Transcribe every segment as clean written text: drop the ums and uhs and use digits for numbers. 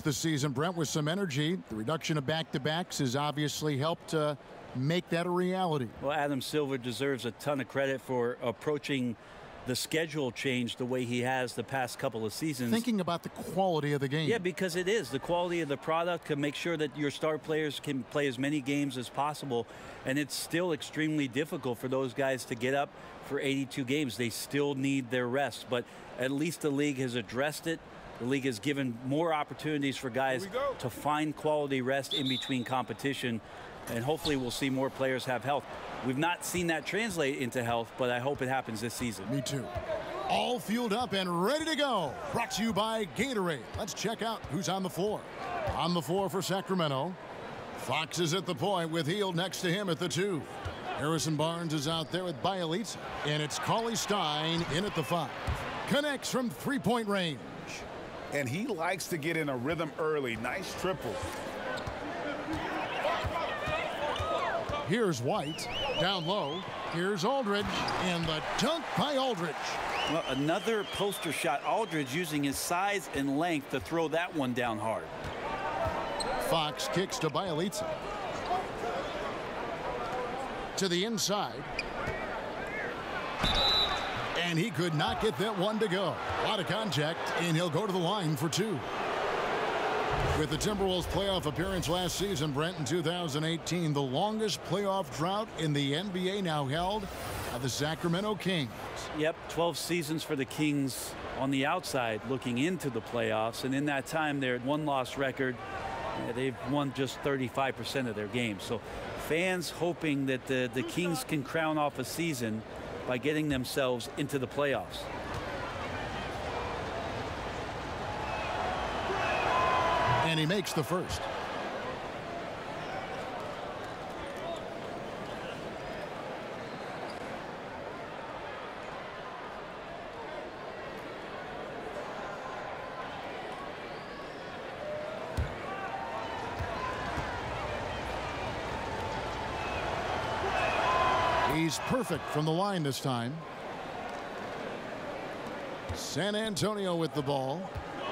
The season, Brent, with some energy. The reduction of back-to-backs has obviously helped make that a reality. Well, Adam Silver deserves a ton of credit for approaching the schedule change the way he has the past couple of seasons. Thinking about the quality of the game. Yeah, because it is. The quality of the product can make sure that your star players can play as many games as possible, and it's still extremely difficult for those guys to get up for 82 games. They still need their rest, but at least the league has addressed it. The league has given more opportunities for guys to find quality rest in between competition, and hopefully we'll see more players have health. We've not seen that translate into health, but I hope it happens this season. Me too. All fueled up and ready to go. Brought to you by Gatorade. Let's check out who's on the floor. On the floor for Sacramento, Fox is at the point with Hield next to him at the 2. Harrison Barnes is out there with Bielitsa, and it's Cauley Stein in at the 5. Connects from three-point range. And he likes to get in a rhythm early. Nice triple. Here's White. Down low. Here's Aldridge. And the dunk by Aldridge. Well, another poster shot. Aldridge using his size and length to throw that one down hard. Fox kicks to Bielitsa. To the inside. And he could not get that one to go. A lot of contact, and he'll go to the line for 2. With the Timberwolves' playoff appearance last season, Brent, in 2018, the longest playoff drought in the NBA now held by the Sacramento Kings. Yep, 12 seasons for the Kings on the outside looking into the playoffs, and in that time, their one-loss record, they've won just 35% of their games. So fans hoping that the Kings can crown off a season by getting themselves into the playoffs. And he makes the first. He's perfect from the line this time. San Antonio with the ball.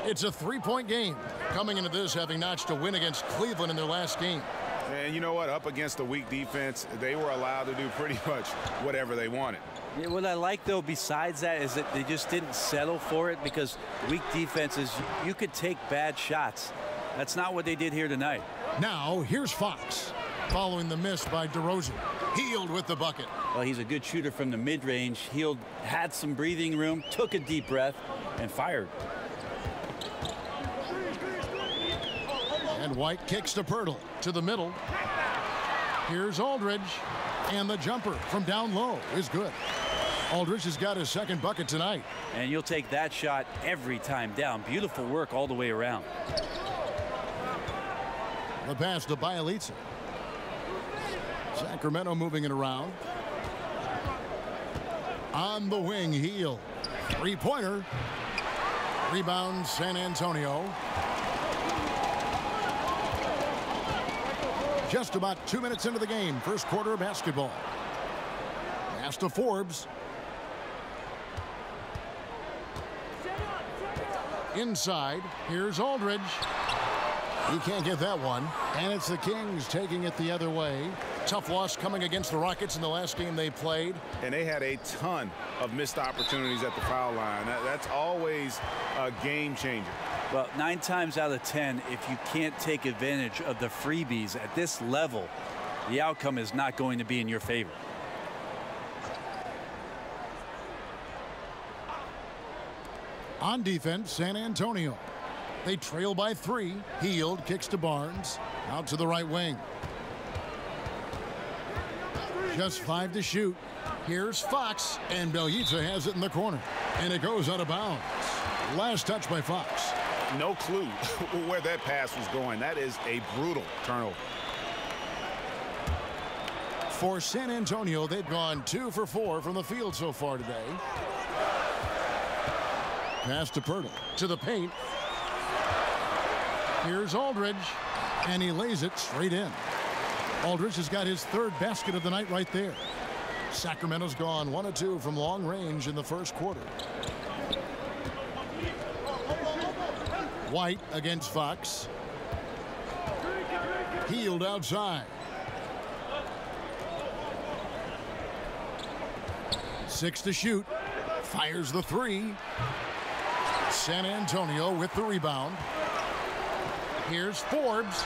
It's a three-point game. Coming into this, having notched a win against Cleveland in their last game. And you know what? Up against a weak defense, they were allowed to do pretty much whatever they wanted. Yeah, what I like, though, besides that, is that they just didn't settle for it, because weak defenses, you could take bad shots. That's not what they did here tonight. Now, here's Fox. Following the miss by DeRozan. Hield with the bucket. Well, he's a good shooter from the mid-range. Hield had some breathing room, took a deep breath, and fired. And White kicks to Pirtle to the middle. Here's Aldridge. And the jumper from down low is good. Aldridge has got his second bucket tonight. And you'll take that shot every time down. Beautiful work all the way around. The pass to Bielitsa. Sacramento moving it around. On the wing, Hield. Three-pointer. Rebound, San Antonio. Just about 2 minutes into the game. First quarter of basketball. Pass to Forbes. Inside. Here's Aldridge. He can't get that one. And it's the Kings taking it the other way. Tough loss coming against the Rockets in the last game they played. And they had a ton of missed opportunities at the foul line. That's always a game changer. Well, 9 times out of 10, if you can't take advantage of the freebies at this level, the outcome is not going to be in your favor. On defense, San Antonio. They trail by 3. Hield kicks to Barnes. Out to the right wing. Just 5 to shoot. Here's Fox, and Bielitsa has it in the corner. And it goes out of bounds. Last touch by Fox. No clue where that pass was going. That is a brutal turnover. For San Antonio, they've gone 2 for 4 from the field so far today. Pass to Pirtle. To the paint. Here's Aldridge. And he lays it straight in. Aldridge has got his 3rd basket of the night right there. Sacramento's gone 1 of 2 from long range in the first quarter. White against Fox. Hield outside. 6 to shoot. Fires the 3. San Antonio with the rebound. Here's Forbes.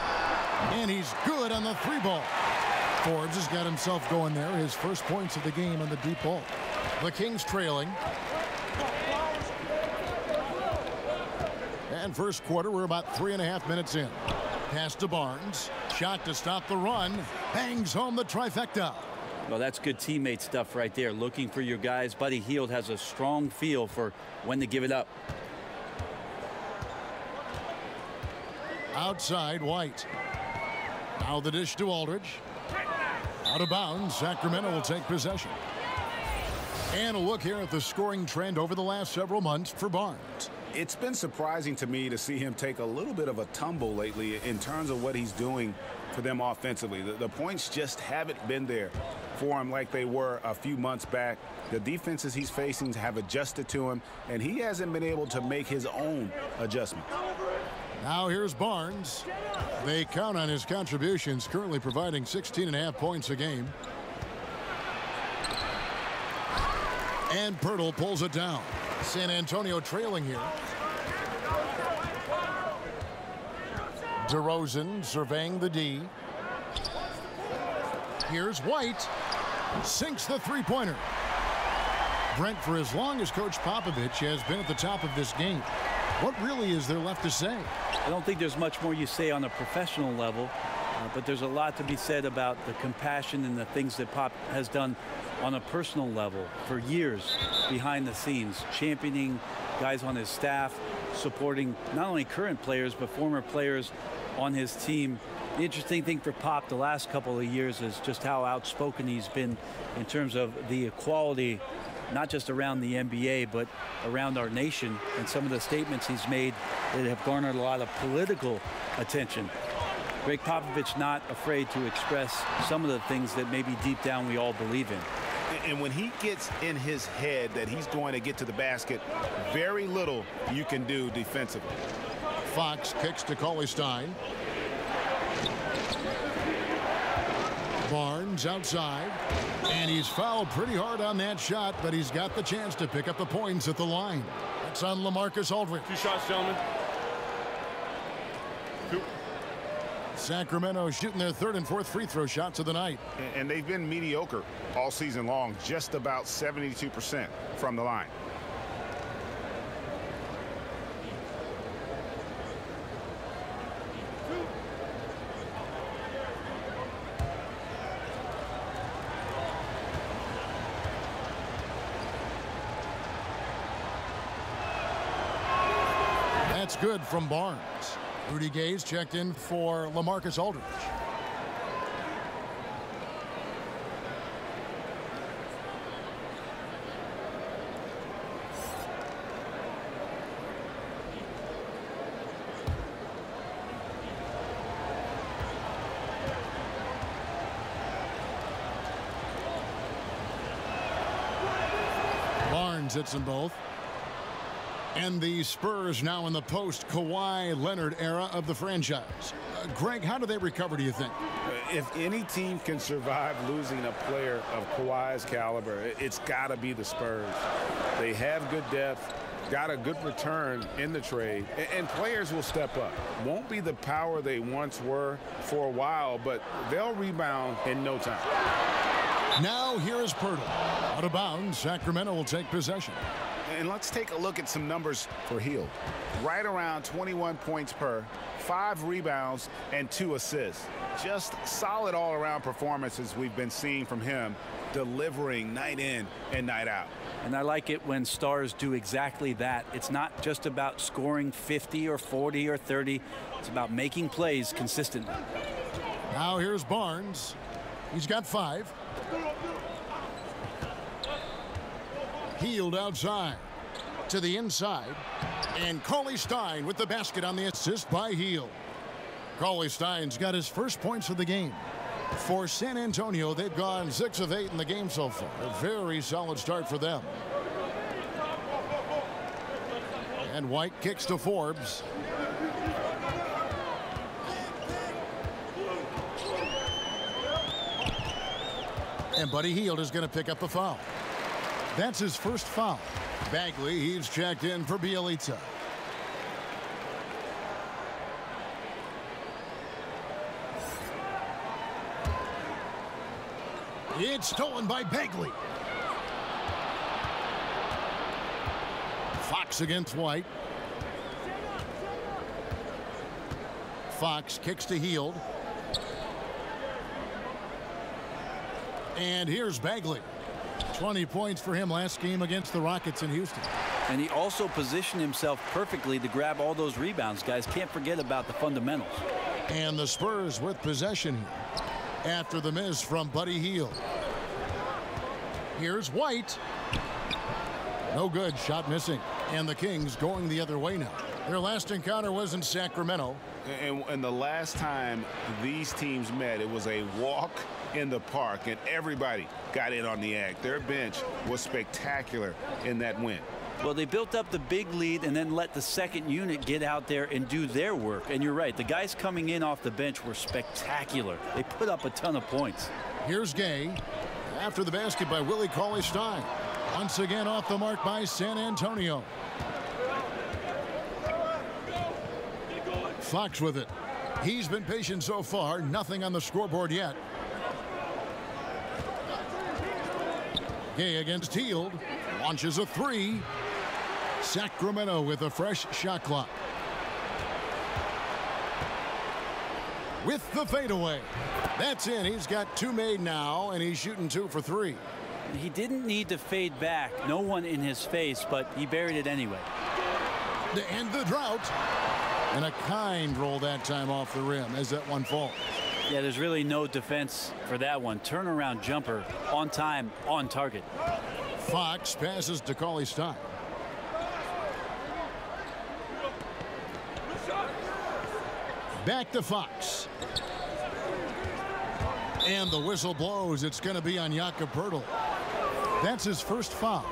And he's good on the 3-ball. Forbes has got himself going there. His first points of the game on the deep ball. The Kings trailing. And first quarter, we're about 3.5 minutes in. Pass to Barnes. Shot to stop the run. Bangs home the trifecta. Well, that's good teammate stuff right there. Looking for your guys. Buddy Hield has a strong feel for when to give it up. Outside, White. Now the dish to Aldridge. Out of bounds. Sacramento will take possession. And a look here at the scoring trend over the last several months for Barnes. It's been surprising to me to see him take a little bit of a tumble lately in terms of what he's doing for them offensively. The points just haven't been there for him like they were a few months back. The defenses he's facing have adjusted to him, and he hasn't been able to make his own adjustments. Now here's Barnes. They count on his contributions, currently providing 16.5 points a game. And Pirtle pulls it down. San Antonio trailing here. DeRozan surveying the D. Here's White. Sinks the three-pointer. Brent, for as long as Coach Popovich has been at the top of this game, what really is there left to say? I don't think there's much more you say on a professional level, but there's a lot to be said about the compassion and the things that Pop has done on a personal level for years behind the scenes, championing guys on his staff, supporting not only current players but former players on his team. The interesting thing for Pop the last couple of years is just how outspoken he's been in terms of the equality, not just around the NBA but around our nation, and some of the statements he's made that have garnered a lot of political attention. Greg Popovich not afraid to express some of the things that maybe deep down we all believe in. And when he gets in his head that he's going to get to the basket, very little you can do defensively. Fox kicks to Cauley-Stein. Barnes outside. And he's fouled pretty hard on that shot, but he's got the chance to pick up the points at the line. That's on LaMarcus Aldridge. 2 shots, gentlemen. 2. Sacramento shooting their third and fourth free throw shots of the night. And they've been mediocre all season long, just about 72% from the line. That's good from Barnes. Rudy Gay's checked in for LaMarcus Aldridge. Barnes hits them both. And the Spurs now in the post-Kawhi Leonard era of the franchise. Greg, how do they recover, do you think? If any team can survive losing a player of Kawhi's caliber, it's got to be the Spurs. They have good depth, got a good return in the trade, and players will step up. Won't be the power they once were for a while, but they'll rebound in no time. Now here is Pirtle. Out of bounds, Sacramento will take possession. And let's take a look at some numbers for Hield. Right around 21 points per, 5 rebounds, and 2 assists. Just solid all-around performances we've been seeing from him, delivering night in and night out. And I like it when stars do exactly that. It's not just about scoring 50 or 40 or 30. It's about making plays consistently. Now here's Barnes. He's got 5. Hield outside to the inside, and Cauley-Stein with the basket on the assist by Hield. Cauley-Stein's got his first points of the game. For San Antonio, they've gone 6 of 8 in the game so far. A very solid start for them. And White kicks to Forbes. And Buddy Hield is going to pick up a foul. That's his first foul. Bagley, he's checked in for Bielitsa. It's stolen by Bagley. Fox against White. Fox kicks to Hield. And here's Bagley. 20 points for him last game against the Rockets in Houston. And he also positioned himself perfectly to grab all those rebounds. Guys, can't forget about the fundamentals. And the Spurs with possession here after the miss from Buddy Hield. Here's White. No good. Shot missing. And the Kings going the other way now. Their last encounter was in Sacramento. And the last time these teams met, it was a walk in the park, and everybody got in on the act. Their bench was spectacular in that win. Well, they built up the big lead and then let the second unit get out there and do their work. And you're right, the guys coming in off the bench were spectacular. They put up a ton of points. Here's Gay after the basket by Willie Cauley-Stein. Once again off the mark by San Antonio. Fox with it. He's been patient so far. Nothing on the scoreboard yet. Gay against Hield. Launches a three. Sacramento with a fresh shot clock. With the fadeaway. That's in. He's got two made now, and he's shooting 2 for 3. He didn't need to fade back. No one in his face, but he buried it anyway. To end the drought. And a kind roll that time off the rim as that one falls. Yeah, there's really no defense for that one. Turnaround jumper, on time, on target. Fox passes to Cauley-Stein. Back to Fox. And the whistle blows. It's going to be on Jakob Poeltl. That's his first foul.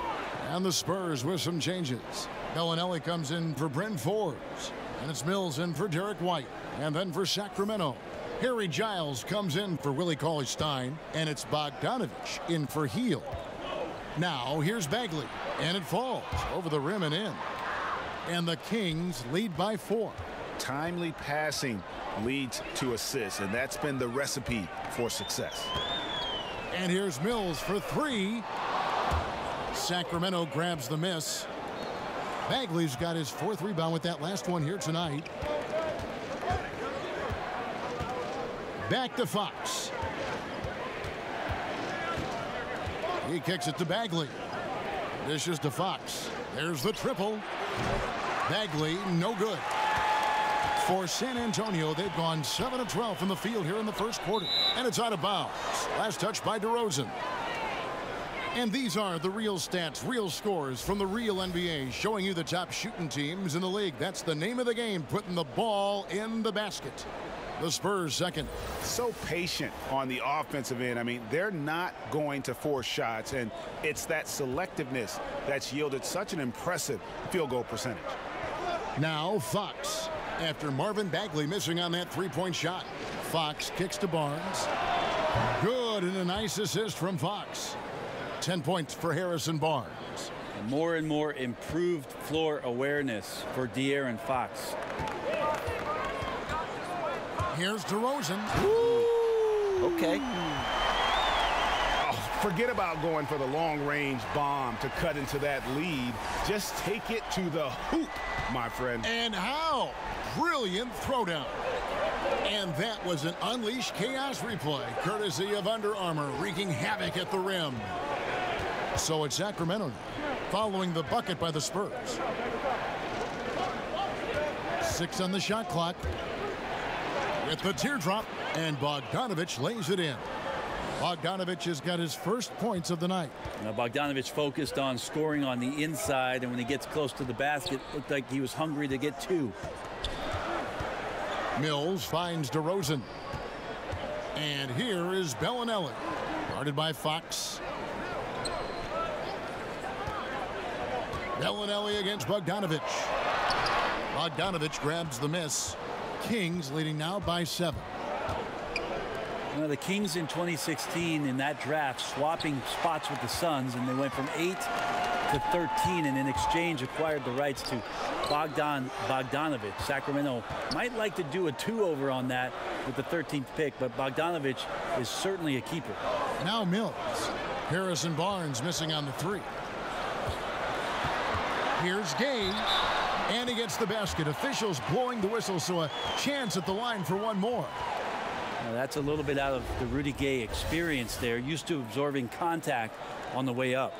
And the Spurs with some changes. Bellinelli comes in for Bryn Forbes. And it's Mills in for Derek White. And then for Sacramento, Harry Giles comes in for Willie Cauley-Stein. And it's Bogdanovich in for Hield. Now here's Bagley. And it falls over the rim and in. And the Kings lead by 4. Timely passing leads to assists, and that's been the recipe for success. And here's Mills for 3. Sacramento grabs the miss. Bagley's got his 4th rebound with that last one here tonight. Back to Fox. He kicks it to Bagley. Dishes to Fox. There's the triple. Bagley, no good. For San Antonio, they've gone 7 of 12 from the field here in the first quarter. And it's out of bounds. Last touch by DeRozan. And these are the real stats, real scores from the real NBA, showing you the top shooting teams in the league. That's the name of the game, putting the ball in the basket. The Spurs second. So patient on the offensive end. I mean, they're not going to force shots, and it's that selectiveness that's yielded such an impressive field goal percentage. Now Fox. After Marvin Bagley missing on that three-point shot. Fox kicks to Barnes. Good, and a nice assist from Fox. 10 points for Harrison Barnes. More and more improved floor awareness for De'Aaron Fox. Here's DeRozan. Ooh. Okay. Oh, forget about going for the long-range bomb to cut into that lead. Just take it to the hoop, my friend. And how? Brilliant throwdown. And that was an Unleash Chaos replay, courtesy of Under Armour, wreaking havoc at the rim. So it's Sacramento now, following the bucket by the Spurs. 6 on the shot clock. With the teardrop, and Bogdanovich lays it in. Bogdanovich has got his first points of the night. Now Bogdanovich focused on scoring on the inside, and when he gets close to the basket, looked like he was hungry to get 2. Mills finds DeRozan. And here is Bellinelli, guarded by Fox. Bellinelli against Bogdanovich. Bogdanovich grabs the miss. Kings leading now by 7. You know, the Kings in 2016 in that draft swapping spots with the Suns, and they went from 8 to 13, and in exchange acquired the rights to Bogdanovic. Sacramento might like to do a two-over on that with the 13th pick, but Bogdanovic is certainly a keeper. Now Mills. Harrison Barnes missing on the 3. Here's Gay, and he gets the basket. Officials blowing the whistle, so a chance at the line for one more. Now that's a little bit out of the Rudy Gay experience there, used to absorbing contact on the way up.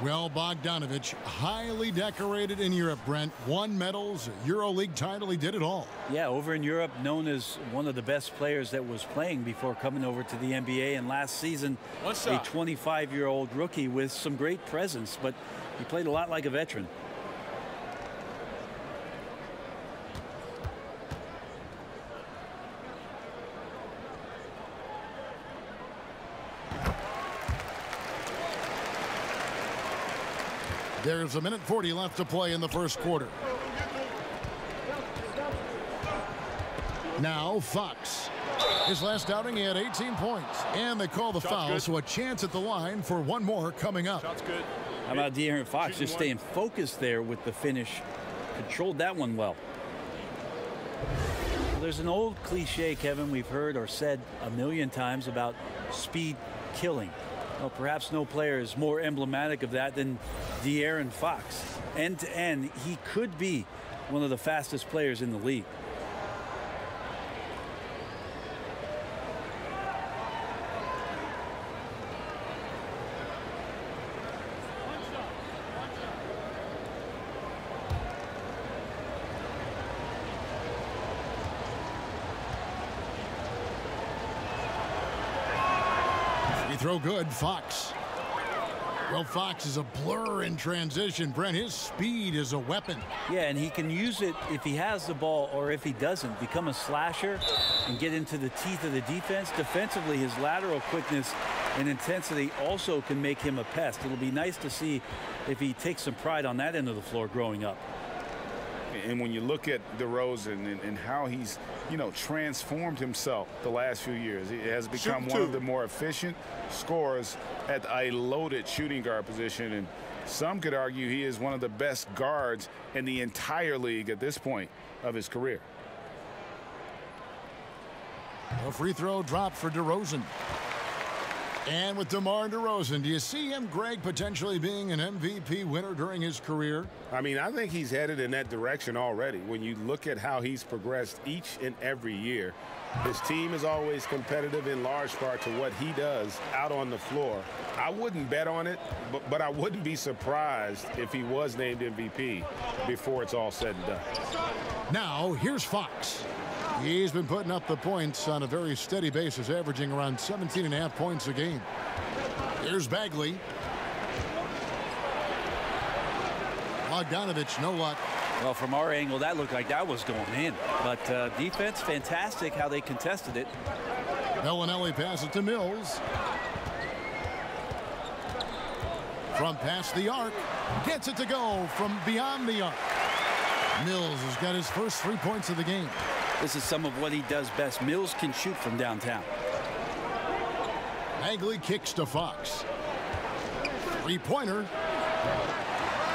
Well, Bogdanovic, highly decorated in Europe, Brent. Won medals, a EuroLeague title, he did it all. Yeah, over in Europe, known as one of the best players that was playing before coming over to the NBA. And last season, a 25-year-old rookie with some great presence, but he played a lot like a veteran. There's 1:40 left to play in the first quarter. Now Fox. His last outing, he had 18 points. And they call the foul, so a chance at the line for one more coming up. Shot's good. How about De'Aaron Fox just staying focused there with the finish? Controlled that one well. Well, there's an old cliche, Kevin, we've heard or said a million times about speed killing. Well, perhaps no player is more emblematic of that than De'Aaron Fox. End to end, he could be one of the fastest players in the league. Throw good, Fox. Well, Fox is a blur in transition. Brent, his speed is a weapon. Yeah, and he can use it if he has the ball or if he doesn't. Become a slasher and get into the teeth of the defense. Defensively, his lateral quickness and intensity also can make him a pest. It'll be nice to see if he takes some pride on that end of the floor growing up. And when you look at DeRozan and how he's, transformed himself the last few years, he has become one of the more efficient scorers at a loaded shooting guard position. And some could argue he is one of the best guards in the entire league at this point of his career. A free throw dropped for DeRozan. And with DeMar DeRozan, do you see him, Greg, potentially being an MVP winner during his career? I mean, I think he's headed in that direction already. When you look at how he's progressed each and every year, his team is always competitive in large part to what he does out on the floor. I wouldn't bet on it, but I wouldn't be surprised if he was named MVP before it's all said and done. Now, here's Fox. He's been putting up the points on a very steady basis, averaging around 17.5 points a game. Here's Bagley. Bogdanovic, no luck. Well, from our angle, that looked like that was going in. But defense, fantastic how they contested it. Bellinelli passes to Mills. From past the arc. Gets it to go from beyond the arc. Mills has got his first 3 points of the game. This is some of what he does best. Mills can shoot from downtown. Bagley kicks to Fox. Three-pointer.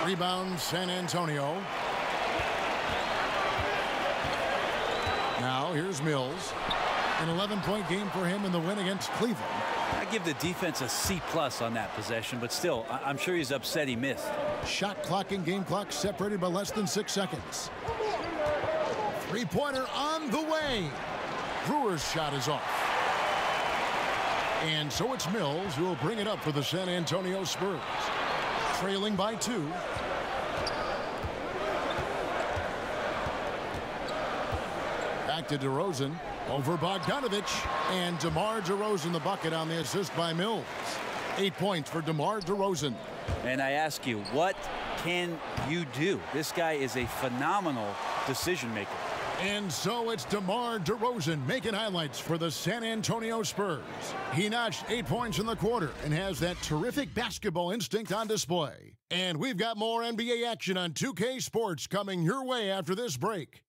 Rebound, San Antonio. Now here's Mills. An 11-point game for him in the win against Cleveland. I give the defense a C+ on that possession, but still, I'm sure he's upset he missed. Shot clock and game clock separated by less than 6 seconds. Three-pointer on the way. Brewer's shot is off. And so it's Mills who will bring it up for the San Antonio Spurs. Trailing by 2. Back to DeRozan. Over Bogdanovic. And DeMar DeRozan the bucket on the assist by Mills. 8 points for DeMar DeRozan. And I ask you, what can you do? This guy is a phenomenal decision maker. And so it's DeMar DeRozan making highlights for the San Antonio Spurs. He notched 8 points in the quarter and has that terrific basketball instinct on display. And we've got more NBA action on 2K Sports coming your way after this break.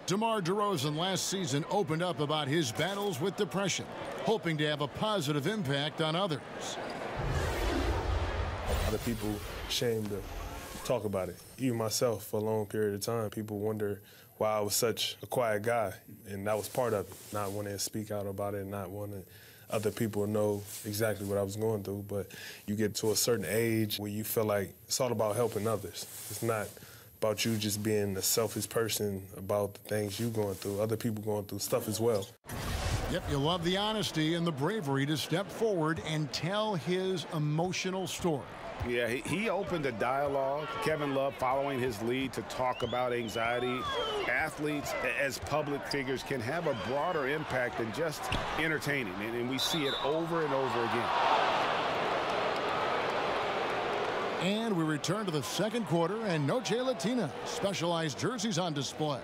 DeMar DeRozan last season opened up about his battles with depression, hoping to have a positive impact on others. Other people ashamed to talk about it. Even myself, for a long period of time, people wonder why I was such a quiet guy, and that was part of it, not wanting to speak out about it, not wanting other people to know exactly what I was going through. But you get to a certain age where you feel like it's all about helping others. It's not about you just being a selfish person about the things you're going through. Other people going through stuff as well. Yep, you love the honesty and the bravery to step forward and tell his emotional story. Yeah, he opened a dialogue. Kevin Love following his lead to talk about anxiety. Athletes, as public figures, can have a broader impact than just entertaining, and we see it over and over again. And we return to the second quarter, and Noche Latina specialized jerseys on display.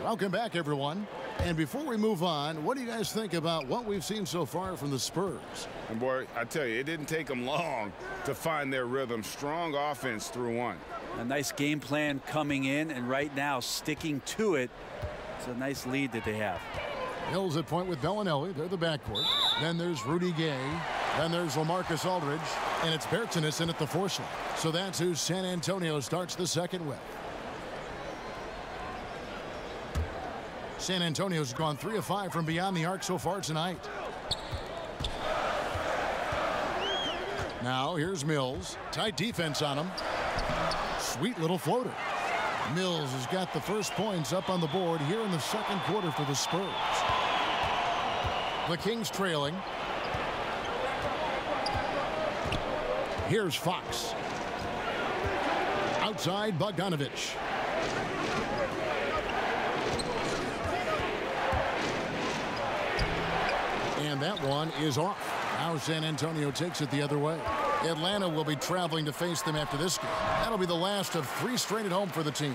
Welcome back, everyone. And before we move on, what do you guys think about what we've seen so far from the Spurs? And boy, I tell you, it didn't take them long to find their rhythm. Strong offense through one. A nice game plan coming in, and right now sticking to it. It's a nice lead that they have. Hills at point with Bellinelli. They're the backcourt. Then there's Rudy Gay. Then there's LaMarcus Aldridge. And it's Bertans in at the four slot. So that's who San Antonio starts the second with. San Antonio's gone 3 of 5 from beyond the arc so far tonight. Now here's Mills. Tight defense on him. Sweet little floater. Mills has got the first points up on the board here in the second quarter for the Spurs. The Kings trailing. Here's Fox. Outside Bogdanovich. And that one is off. Now San Antonio takes it the other way. Atlanta will be traveling to face them after this game. That'll be the last of 3 straight at home for the team.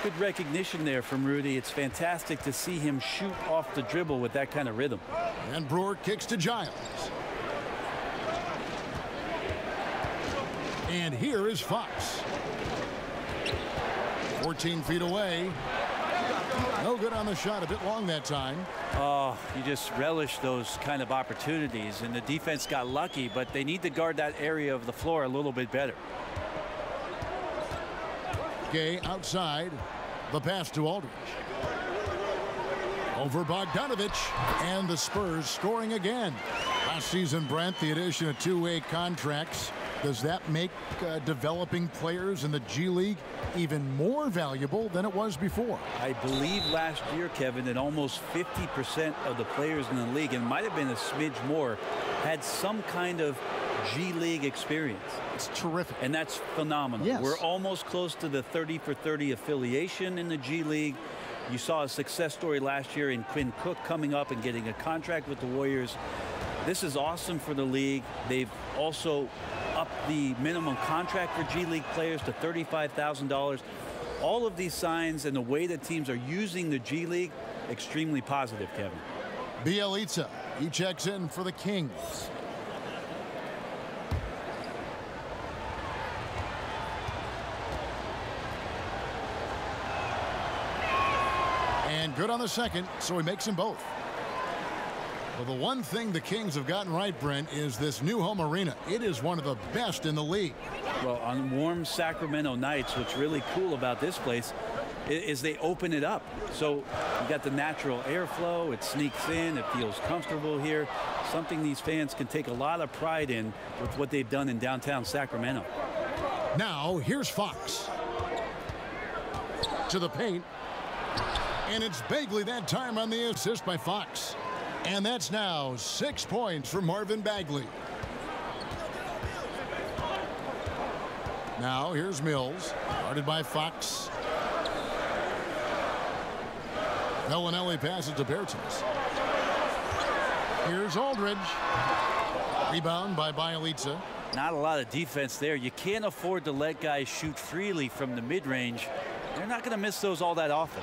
Good recognition there from Rudy. It's fantastic to see him shoot off the dribble with that kind of rhythm. And Brewer kicks to Giles. And here is Fox. 14 feet away. No good on the shot. A bit long that time. Oh, you just relish those kind of opportunities. And the defense got lucky, but they need to guard that area of the floor a little bit better. Gay outside. The pass to Aldridge. Over Bogdanovich. And the Spurs scoring again. Last season, Brent, the addition of 2-way contracts. Does that make developing players in the G League even more valuable than it was before? I believe last year, Kevin, that almost 50% of the players in the league, and might have been a smidge more, had some kind of G League experience. It's terrific. And that's phenomenal. Yes. We're almost close to the 30 for 30 affiliation in the G League. You saw a success story last year in Quinn Cook coming up and getting a contract with the Warriors. This is awesome for the league. They've also upped the minimum contract for G League players to $35,000. All of these signs and the way that teams are using the G League, extremely positive, Kevin. Bielitsa, he checks in for the Kings. And good on the second, so he makes them both. Well, the one thing the Kings have gotten right, Brent, is this new home arena. It is one of the best in the league. Well, on warm Sacramento nights, what's really cool about this place is they open it up. So you got the natural airflow. It sneaks in. It feels comfortable here. Something these fans can take a lot of pride in with what they've done in downtown Sacramento. Now, here's Fox. To the paint. And it's Bagley that time on the assist by Fox. And that's now 6 points for Marvin Bagley. Now here's Mills, guarded by Fox. Bellinelli passes to Bertans. Here's Aldridge. Rebound by Bielitsa. Not a lot of defense there. You can't afford to let guys shoot freely from the mid-range. They're not going to miss those all that often.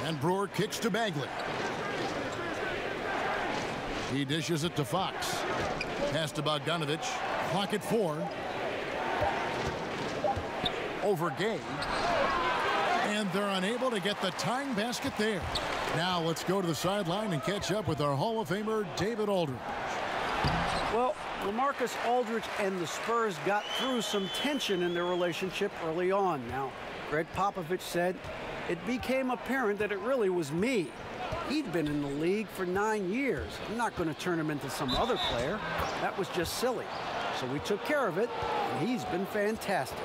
And Brewer kicks to Bagley. He dishes it to Fox. Pass to Bogdanovich. Clock at 4. over Gay. And they're unable to get the tying basket there. Now let's go to the sideline and catch up with our Hall of Famer, David Aldridge. Well, LaMarcus Aldridge and the Spurs got through some tension in their relationship early on. Now, Greg Popovich said, it became apparent that it really was me. He'd been in the league for 9 years. I'm not going to turn him into some other player. That was just silly. So we took care of it, and he's been fantastic.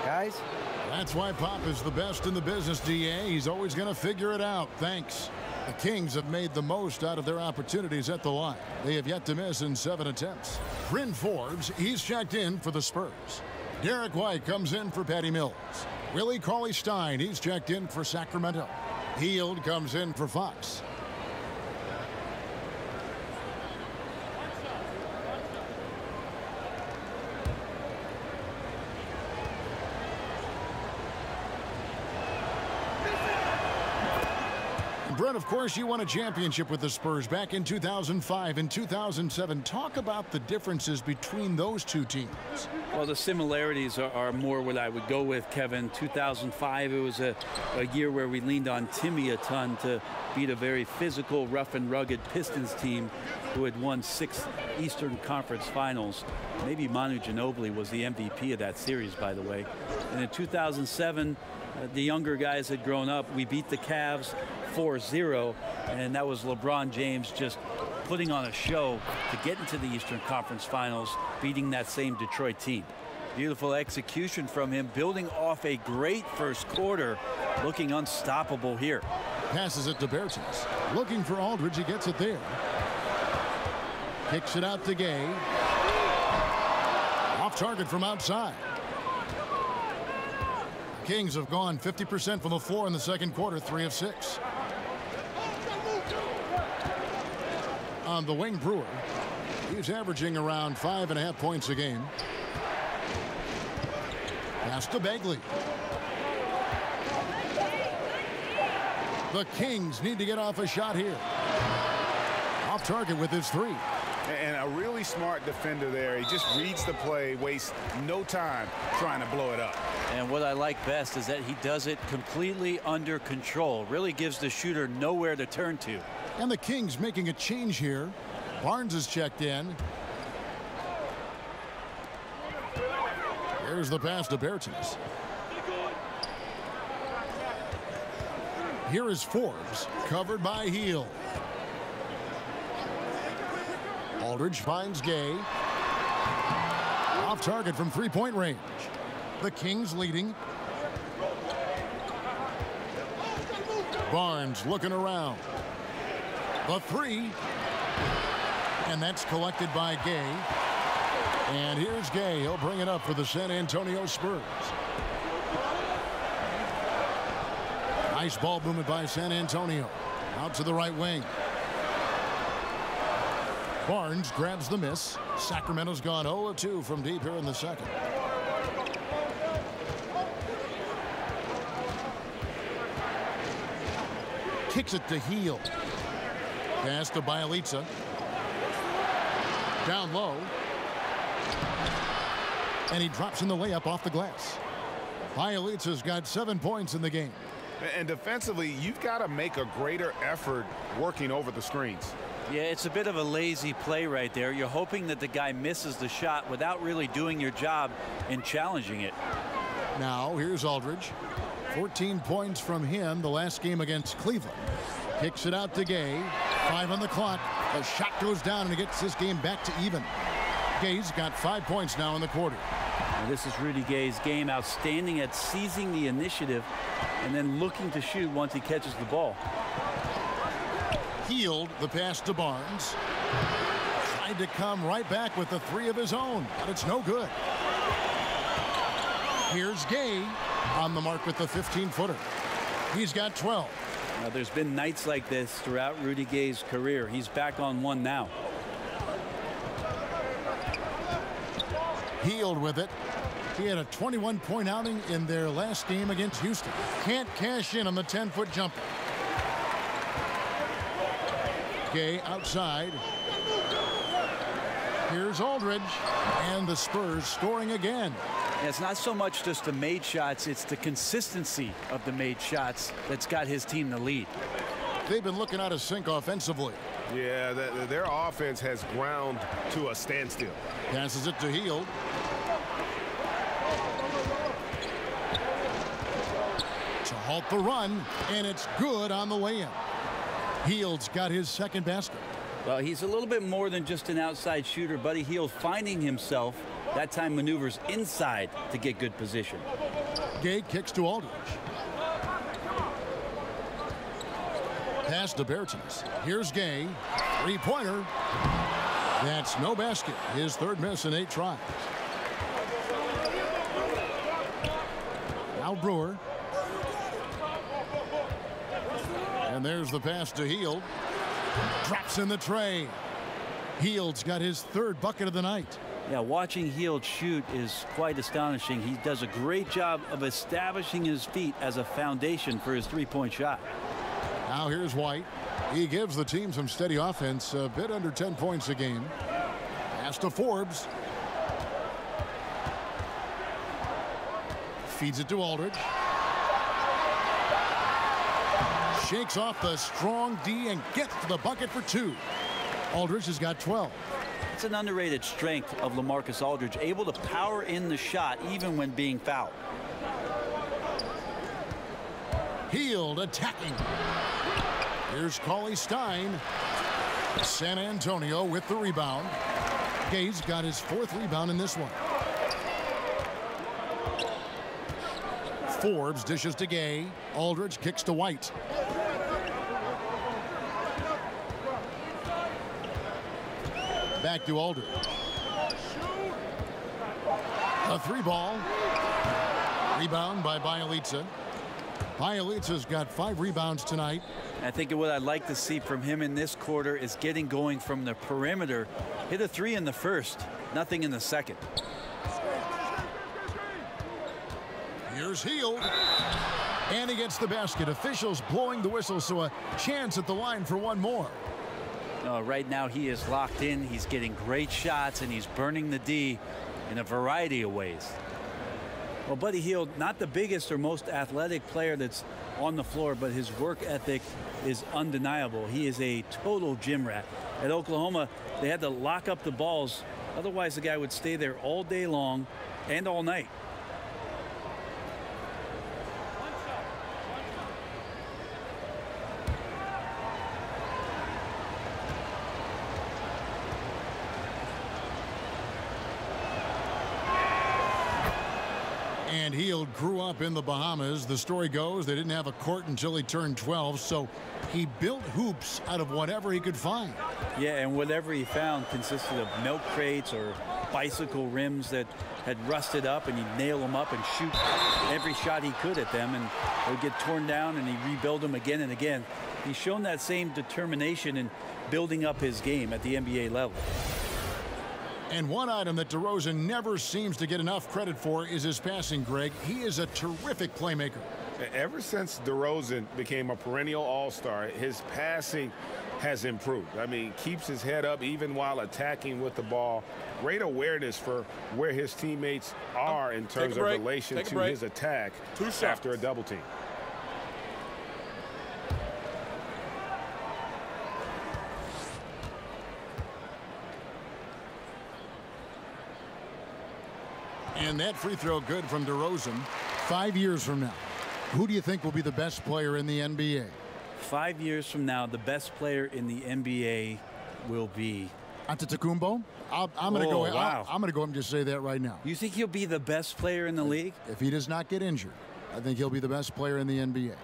Guys? That's why Pop is the best in the business, DA. He's always going to figure it out. Thanks. The Kings have made the most out of their opportunities at the line. They have yet to miss in 7 attempts. Bryn Forbes, he's checked in for the Spurs. Derek White comes in for Patty Mills. Willie Cauley-Stein, he's checked in for Sacramento. Hield comes in for Fox. Brett, of course, you won a championship with the Spurs back in 2005 and 2007. Talk about the differences between those two teams. Well, the similarities are more what I would go with, Kevin. 2005, it was a year where we leaned on Timmy a ton to beat a very physical, rough and rugged Pistons team who had won 6 Eastern Conference Finals. Maybe Manu Ginobili was the MVP of that series, by the way. And in 2007, the younger guys had grown up. We beat the Cavs 4-0, and that was LeBron James just putting on a show to get into the Eastern Conference Finals, beating that same Detroit team. Beautiful execution from him, building off a great first quarter, looking unstoppable here. Passes it to Bertens. Looking for Aldridge, he gets it there. Kicks it out to Gay. Off target from outside. Kings have gone 50% from the floor in the second quarter, 3 of 6. On the wing, Brewer. He's averaging around 5.5 points a game. Pass to Bagley. The Kings need to get off a shot here. Off target with his 3. And a really smart defender there. He just reads the play, wastes no time trying to blow it up. And what I like best is that he does it completely under control. Really gives the shooter nowhere to turn to. And the Kings making a change here. Barnes is checked in. Here's the pass to Bertens. Here is Forbes, covered by Hield. Aldridge finds Gay. Off target from 3-point range. The Kings leading. Barnes looking around. The 3. And that's collected by Gay. And here's Gay. He'll bring it up for the San Antonio Spurs. Nice ball movement by San Antonio. Out to the right wing. Barnes grabs the miss. Sacramento's gone 0-2 from deep here in the second. Kicks it to Hield. Pass to Bielitsa. Down low. And he drops in the layup off the glass. Bielitsa's got 7 points in the game. And defensively, you've got to make a greater effort working over the screens. Yeah, it's a bit of a lazy play right there. You're hoping that the guy misses the shot without really doing your job in challenging it. Now, here's Aldridge. 14 points from him the last game against Cleveland. Kicks it out to Gay. 5 on the clock. The shot goes down and it gets this game back to even. Gay's got 5 points now in the quarter. And this is Rudy Gay's game. Outstanding at seizing the initiative and then looking to shoot once he catches the ball. Hield the pass to Barnes. Tried to come right back with the 3 of his own, but it's no good. Here's Gay on the mark with the 15-footer. He's got 12. Now, there's been nights like this throughout Rudy Gay's career. He's back on one now. Hield with it. He had a 21-point outing in their last game against Houston. Can't cash in on the 10-foot jumper. Gay outside. Here's Aldridge. And the Spurs scoring again. And it's not so much just the made shots, it's the consistency of the made shots that's got his team the lead. They've been looking out of sync offensively. Yeah, their offense has ground to a standstill. Passes it to Hield. To halt the run, and it's good on the way in. Hield's got his second basket. Well, he's a little bit more than just an outside shooter. Buddy Hield finding himself, that time maneuvers inside to get good position. Gay kicks to Aldridge. Pass to Bertens. Here's Gay. Three-pointer. That's no basket. His third miss in 8 tries. Now Brewer. And there's the pass to Hield. Drops in the tray. Hield's got his third bucket of the night. Yeah, watching Hield shoot is quite astonishing. He does a great job of establishing his feet as a foundation for his three-point shot. Now here's White. He gives the team some steady offense, a bit under 10 points a game. Pass to Forbes. Feeds it to Aldridge. Shakes off the strong D and gets to the bucket for 2. Aldridge has got 12. It's an underrated strength of LaMarcus Aldridge, able to power in the shot even when being fouled. Hield attacking. Here's Cauley Stein. San Antonio with the rebound. Gay's got his 4th rebound in this one. Forbes dishes to Gay. Aldridge kicks to White. Back to Aldridge. A 3-ball. Rebound by Bjelica. Bjelica's got 5 rebounds tonight. I think what I'd like to see from him in this quarter is getting going from the perimeter. Hit a 3 in the first, nothing in the second. Here's Hield. And he gets the basket. Officials blowing the whistle, so a chance at the line for one more. Right now he is locked in. He's getting great shots, and he's burning the D in a variety of ways. Well, Buddy Hield, not the biggest or most athletic player that's on the floor, but his work ethic is undeniable. He is a total gym rat. At Oklahoma, they had to lock up the balls. Otherwise, the guy would stay there all day long and all night. And Hield grew up in the Bahamas. The story goes they didn't have a court until he turned 12, so he built hoops out of whatever he could find. Yeah, and whatever he found consisted of milk crates or bicycle rims that had rusted up, and he'd nail them up and shoot every shot he could at them, and they would get torn down, and he'd rebuild them again and again. He's shown that same determination in building up his game at the NBA level. And one item that DeRozan never seems to get enough credit for is his passing, Greg. He is a terrific playmaker. Ever since DeRozan became a perennial all-star, his passing has improved. I mean, keeps his head up even while attacking with the ball. Great awareness for where his teammates are in terms of relation to his attack after a double team. And that free throw good from DeRozan. 5 years from now, who do you think will be the best player in the NBA? 5 years from now, the best player in the NBA will be Antetokounmpo? I'm going to go. Wow. I'm going to go and just say that right now. You think he'll be the best player in the league? If he does not get injured, I think he'll be the best player in the NBA.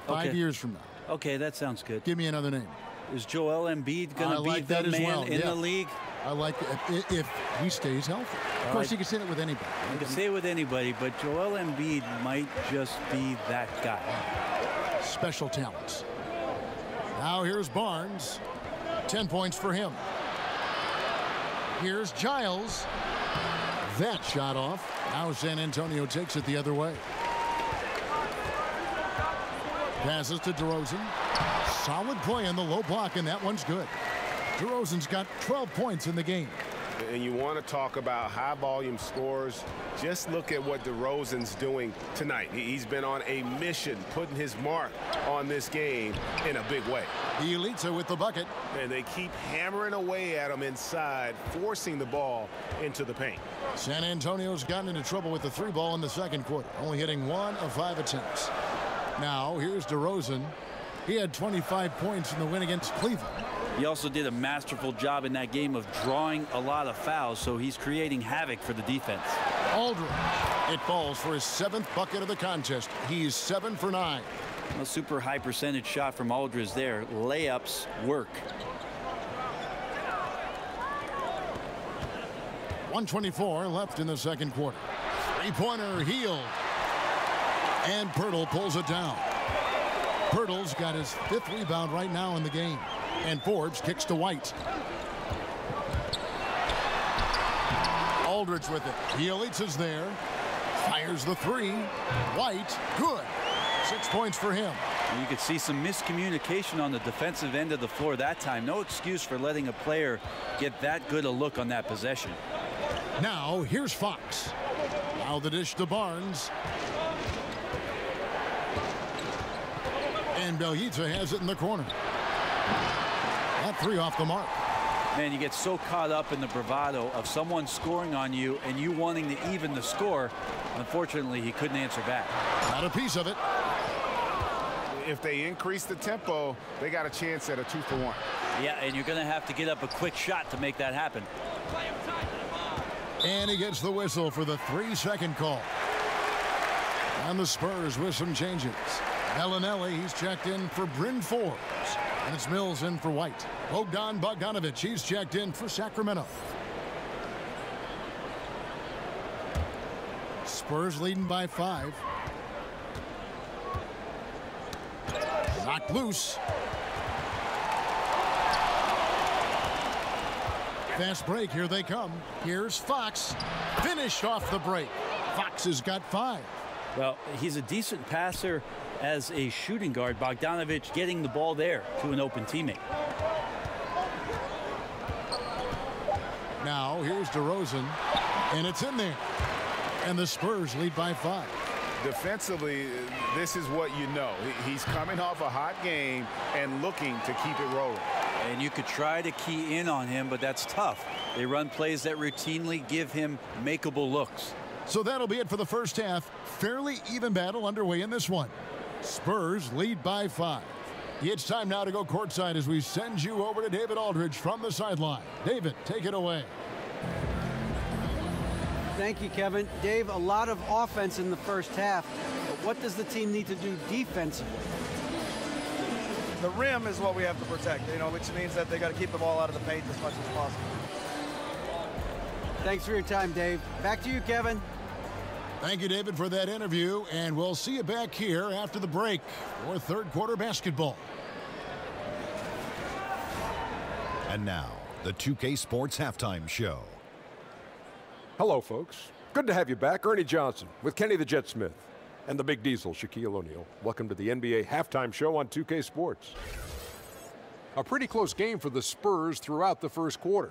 5 years from now. Okay, that sounds good. Give me another name. Is Joel Embiid going to be that the as man well. in the league? I like it if he stays healthy. Of course, you can say that with anybody. You can say it with anybody, but Joel Embiid might just be that guy. Special talents. Now here's Barnes. 10 points for him. Here's Giles. That shot off. Now San Antonio takes it the other way. Passes to DeRozan. Solid play in the low block, and that one's good. DeRozan's got 12 points in the game. And you want to talk about high-volume scores, just look at what DeRozan's doing tonight. He's been on a mission, putting his mark on this game in a big way. Bjelica with the bucket. And they keep hammering away at him inside, forcing the ball into the paint. San Antonio's gotten into trouble with the 3-ball in the second quarter, only hitting 1 of 5 attempts. Now, here's DeRozan. He had 25 points in the win against Cleveland. He also did a masterful job in that game of drawing a lot of fouls, so he's creating havoc for the defense. Aldridge. It falls for his 7th bucket of the contest. He's 7 for 9. A super high percentage shot from Aldridge there. Layups work. 1:24 left in the second quarter. 3-pointer Hield. And Pirtle pulls it down. Pirtle's got his 5th rebound right now in the game. And Forbes kicks to White. Aldridge with it. Bjelica's there. Fires the 3. White, good. 6 points for him. You could see some miscommunication on the defensive end of the floor that time. No excuse for letting a player get that good a look on that possession. Now, here's Fox. Now the dish to Barnes. And Bjelica has it in the corner. That 3 off the mark. Man, you get so caught up in the bravado of someone scoring on you and you wanting to even the score. Unfortunately, he couldn't answer back. Got a piece of it. If they increase the tempo, they got a chance at a 2-for-1. Yeah, and you're going to have to get up a quick shot to make that happen. And he gets the whistle for the 3-second call. And the Spurs with some changes. Bellinelli, he's checked in for Bryn Forbes. And it's Mills in for White. Bogdanovich, he's checked in for Sacramento. Spurs leading by 5. Knocked loose. Fast break, here they come. Here's Fox. Finished off the break. Fox has got 5. Well, he's a decent passer as a shooting guard. Bogdanovich getting the ball there to an open teammate. Now here's DeRozan, and it's in there. And the Spurs lead by 5. Defensively, this is what you know. He's coming off a hot game and looking to keep it rolling. And you could try to key in on him, but that's tough. They run plays that routinely give him makeable looks. So that'll be it for the first half. Fairly even battle underway in this one. Spurs lead by 5. It's time now to go courtside as we send you over to David Aldridge from the sideline. David, take it away. Thank you, Kevin. Dave, a lot of offense in the first half, but what does the team need to do defensively? The rim is what we have to protect, which means that they got to keep the ball out of the paint as much as possible. Thanks for your time, Dave. Back to you, Kevin. Thank you, David, for that interview, and we'll see you back here after the break for third quarter basketball. And now, the 2K Sports Halftime Show. Hello, folks. Good to have you back. Ernie Johnson with Kenny the Jet Smith and the Big Diesel, Shaquille O'Neal. Welcome to the NBA Halftime Show on 2K Sports. A pretty close game for the Spurs throughout the first quarter.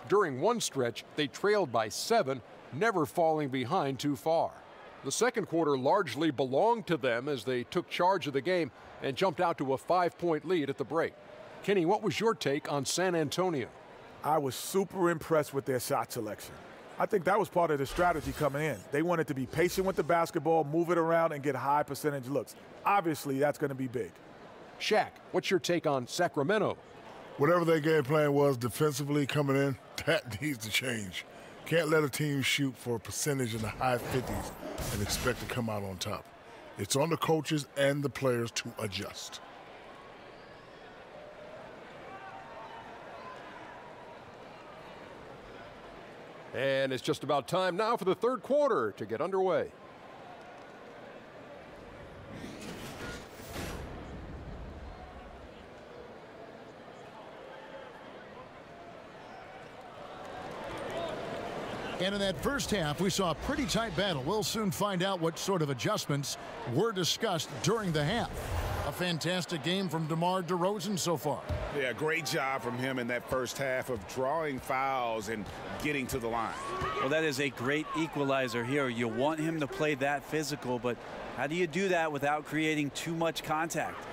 During one stretch, they trailed by 7, never falling behind too far. The second quarter largely belonged to them as they took charge of the game and jumped out to a 5-point lead at the break. Kenny, what was your take on San Antonio? I was super impressed with their shot selection. I think that was part of the strategy coming in. They wanted to be patient with the basketball, move it around, and get high percentage looks. Obviously, that's going to be big. Shaq, what's your take on Sacramento? Whatever their game plan was defensively coming in, that needs to change. Can't let a team shoot for a percentage in the high 50s and expect to come out on top. It's on the coaches and the players to adjust. And it's just about time now for the third quarter to get underway. And in that first half, we saw a pretty tight battle. We'll soon find out what sort of adjustments were discussed during the half. A fantastic game from DeMar DeRozan so far. Yeah, great job from him in that first half of drawing fouls and getting to the line. Well, that is a great equalizer here. You want him to play that physical, but how do you do that without creating too much contact?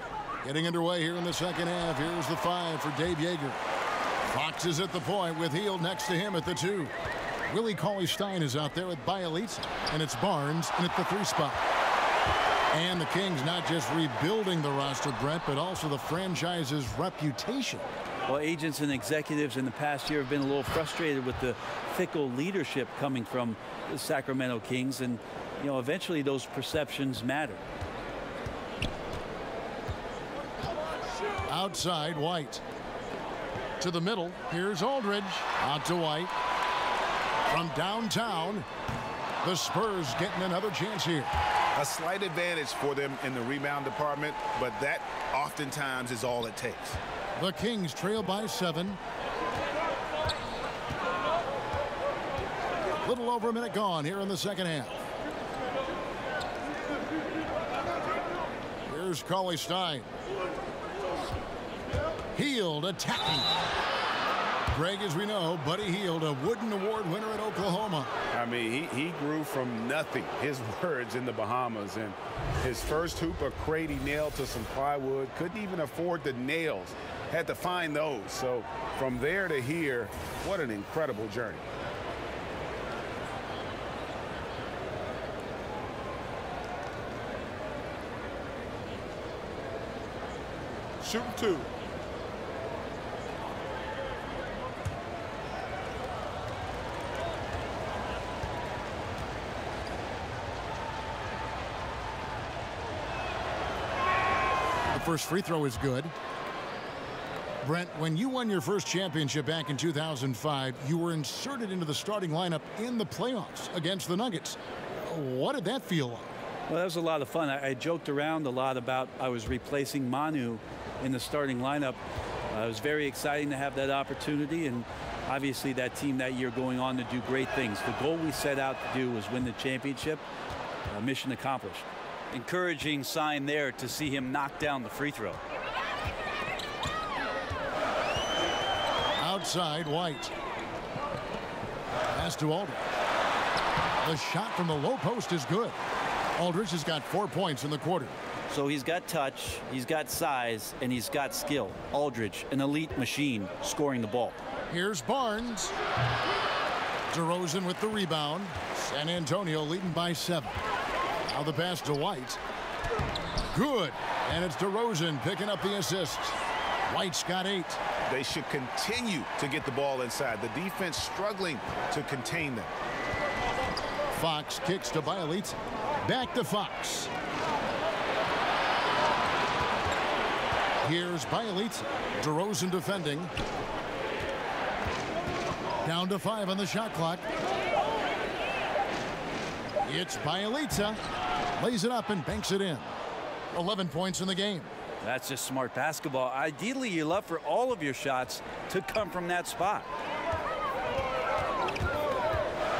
Getting underway here in the second half. Here's the 5 for Dave Yeager. Fox is at the point with Hield next to him at the 2. Willie Cauley-Stein is out there with Bielitsa, and it's Barnes in at the 3 spot. And the Kings not just rebuilding the roster, Brett, but also the franchise's reputation. Well, agents and executives in the past year have been a little frustrated with the fickle leadership coming from the Sacramento Kings, and you know, eventually those perceptions matter. Outside, White. To the middle, here's Aldridge. Out to White. From downtown, the Spurs getting another chance here. A slight advantage for them in the rebound department, but that oftentimes is all it takes. The Kings trail by 7. Little over a minute gone here in the second half. Here's Cauley-Stein. Hield attacking. Greg, as we know, Buddy Hield, a Wooden Award winner at Oklahoma. I mean, he grew from nothing, his words, in the Bahamas. And his first hoop, a crate he nailed to some plywood. Couldn't even afford the nails. Had to find those. So from there to here, what an incredible journey. Shooting 2. First free throw is good. Brent, when you won your first championship back in 2005, you were inserted into the starting lineup in the playoffs against the Nuggets. What did that feel like? Well, that was a lot of fun. I joked around a lot about I was replacing Manu in the starting lineup. It was very exciting to have that opportunity, and obviously that team that year going on to do great things. The goal we set out to do was win the championship. Mission accomplished. Encouraging sign there to see him knock down the free throw. Outside, White. Pass to Aldridge. The shot from the low post is good. Aldridge has got 4 points in the quarter. So he's got touch, he's got size, and he's got skill. Aldridge, an elite machine, scoring the ball. Here's Barnes. DeRozan with the rebound. San Antonio leading by 7. Now the pass to White. Good. And it's DeRozan picking up the assists. White's got 8. They should continue to get the ball inside. The defense struggling to contain them. Fox kicks to Bielitsa. Back to Fox. Here's Bielitsa. DeRozan defending. Down to 5 on the shot clock. It's Bielitsa. Lays it up and banks it in. 11 points in the game. That's just smart basketball. Ideally, you love for all of your shots to come from that spot.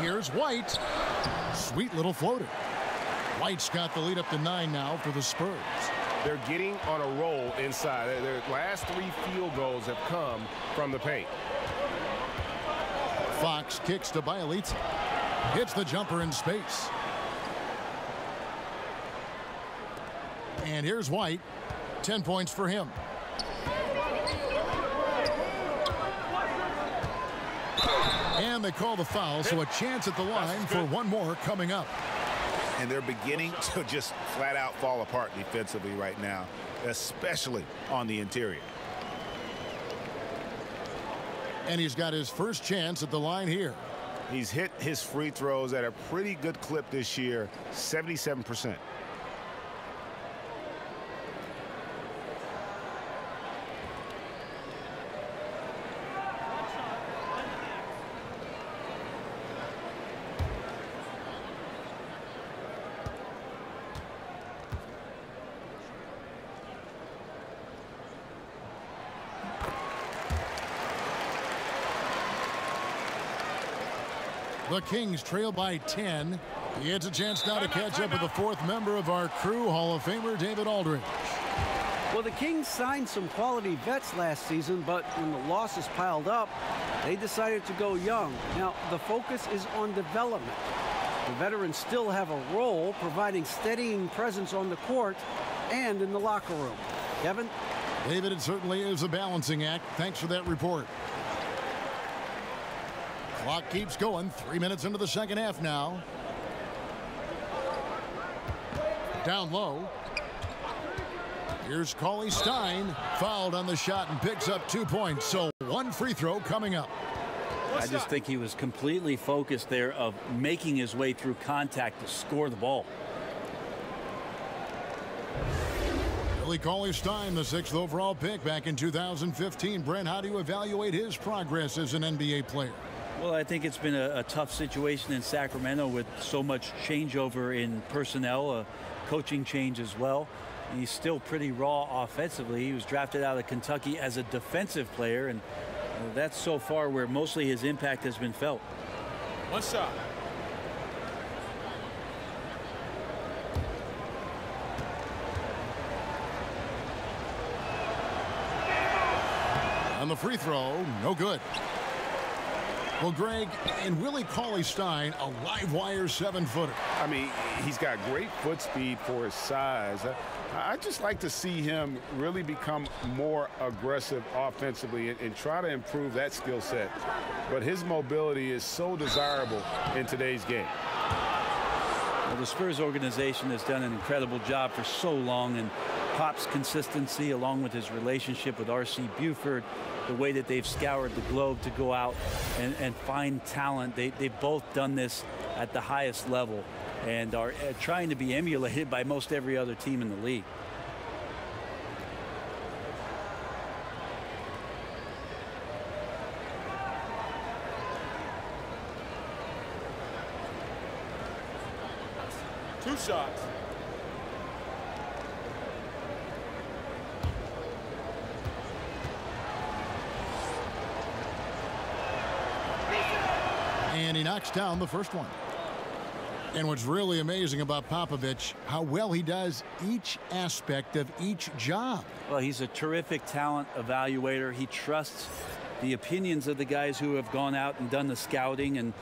Here's White. Sweet little floater. White's got the lead up to 9 now for the Spurs. They're getting on a roll inside. Their last 3 field goals have come from the paint. Fox kicks to Bielitsa. Hits the jumper in space. And here's White. 10 points for him. And they call the foul, so a chance at the line for one more coming up. And they're beginning to just flat out fall apart defensively right now, especially on the interior. And he's got his first chance at the line here. He's hit his free throws at a pretty good clip this year, 77%. The Kings trail by 10. It's a chance now to catch up with the 4th member of our crew, Hall of Famer David Aldridge. Well, the Kings signed some quality vets last season, but when the losses piled up, they decided to go young. Now, the focus is on development. The veterans still have a role, providing steadying presence on the court and in the locker room. Kevin? David, it certainly is a balancing act. Thanks for that report. Clock keeps going. 3 minutes into the second half now. Down low. Here's Cauley Stein, fouled on the shot and picks up 2 points. So 1 free throw coming up. I just think he was completely focused there of making his way through contact to score the ball. Billy Cauley Stein, the 6th overall pick back in 2015. Brent, how do you evaluate his progress as an NBA player? Well, I think it's been a tough situation in Sacramento with so much changeover in personnel, a coaching change as well. He's still pretty raw offensively. He was drafted out of Kentucky as a defensive player, and that's so far where mostly his impact has been felt. One shot. On the free throw, no good. Well, Greg, and Willie Cauley Stein, a live wire 7-footer. I mean, he's got great foot speed for his size. I just like to see him really become more aggressive offensively and try to improve that skill set. But his mobility is so desirable in today's game. Well, the Spurs organization has done an incredible job for so long, and Pop's consistency along with his relationship with R.C. Buford, the way that they've scoured the globe to go out and find talent. They've both done this at the highest level and are trying to be emulated by most every other team in the league. Two shots. And he knocks down the first one. And what's really amazing about Popovich, how well he does each aspect of each job. Well, he's a terrific talent evaluator. He trusts the opinions of the guys who have gone out and done the scouting and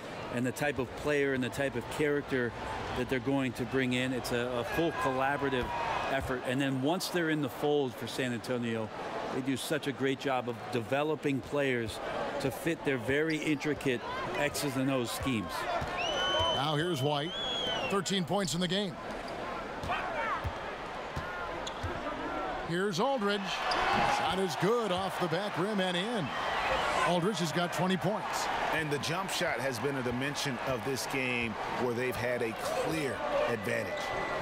the type of player and the type of character that they're going to bring in. It's a full collaborative effort. And then once they're in the fold for San Antonio, they do such a great job of developing players to fit their very intricate X's and O's schemes. Now here's White, 13 points in the game. Here's Aldridge. Shot is good off the back rim and in. Aldridge has got 20 points. And the jump shot has been a dimension of this game where they've had a clear advantage.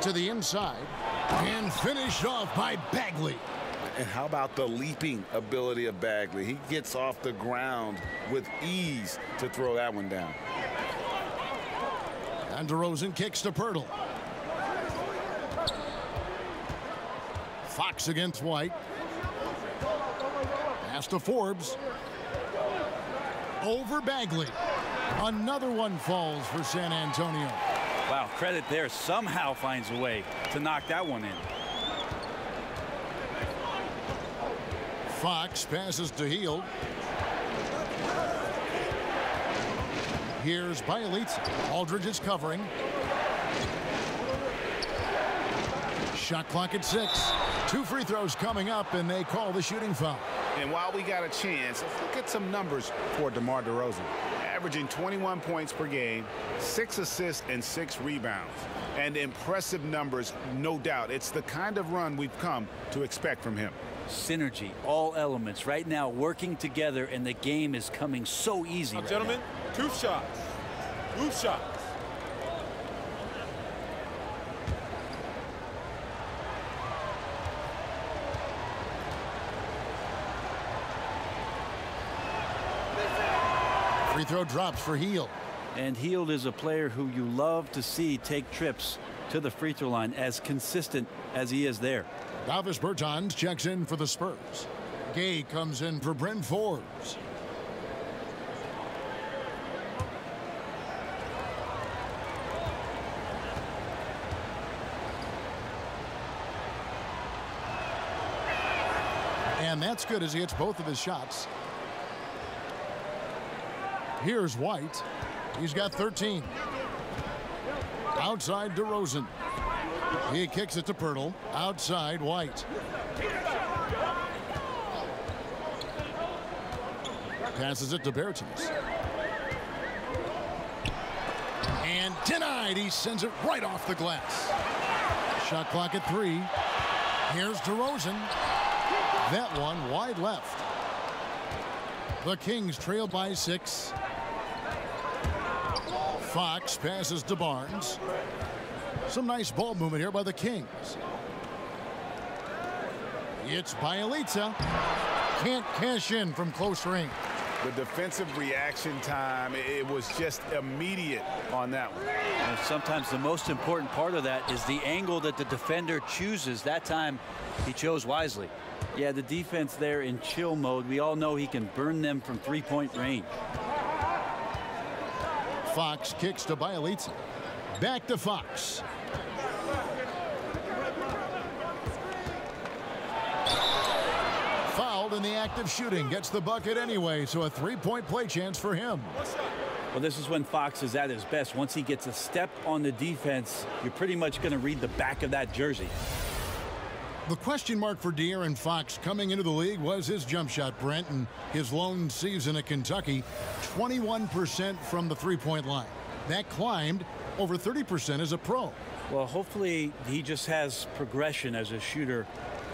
To the inside and finished off by Bagley. And how about the leaping ability of Bagley? He gets off the ground with ease to throw that one down. And DeRozan kicks to Pirtle. Fox against White. Pass to Forbes. Over Bagley. Another one falls for San Antonio. Wow, credit there. Somehow finds a way to knock that one in. Fox passes to Hield. Here's Bielitsa. Aldridge is covering. Shot clock at 6. 2 free throws coming up, and they call the shooting foul. And while we got a chance, let's look at some numbers for DeMar DeRozan. Averaging 21 points per game, 6 assists, and 6 rebounds. And impressive numbers, no doubt. It's the kind of run we've come to expect from him. Synergy, all elements right now working together, and the game is coming so easy. Now, right gentlemen, now. 2 shots. 2 shots. Free throw drops for Hield. And Hield is a player who you love to see take trips to the free throw line, as consistent as he is there. Davis Bertans checks in for the Spurs. Gay comes in for Bryn Forbes. And that's good as he hits both of his shots. Here's White. He's got 13. Outside DeRozan. He kicks it to Pirtle. Outside White. Passes it to Bertens. And denied. He sends it right off the glass. Shot clock at 3. Here's DeRozan. That one wide left. The Kings trail by 6. Fox passes to Barnes. Some nice ball movement here by the Kings. It's Bielitsa. Can't cash in from close range. The defensive reaction time, it was just immediate on that one. And sometimes the most important part of that is the angle that the defender chooses. That time he chose wisely. Yeah, the defense there in chill mode. We all know he can burn them from three-point range. Fox kicks to Bielitsa. Back to Fox. Fouled in the act of shooting. Gets the bucket anyway, so a three-point play chance for him. Well, this is when Fox is at his best. Once he gets a step on the defense, you're pretty much going to read the back of that jersey. The question mark for De'Aaron Fox coming into the league was his jump shot, Brent, and his lone season at Kentucky, 21% from the three-point line. That climbed over 30% as a pro. Well, hopefully he just has progression as a shooter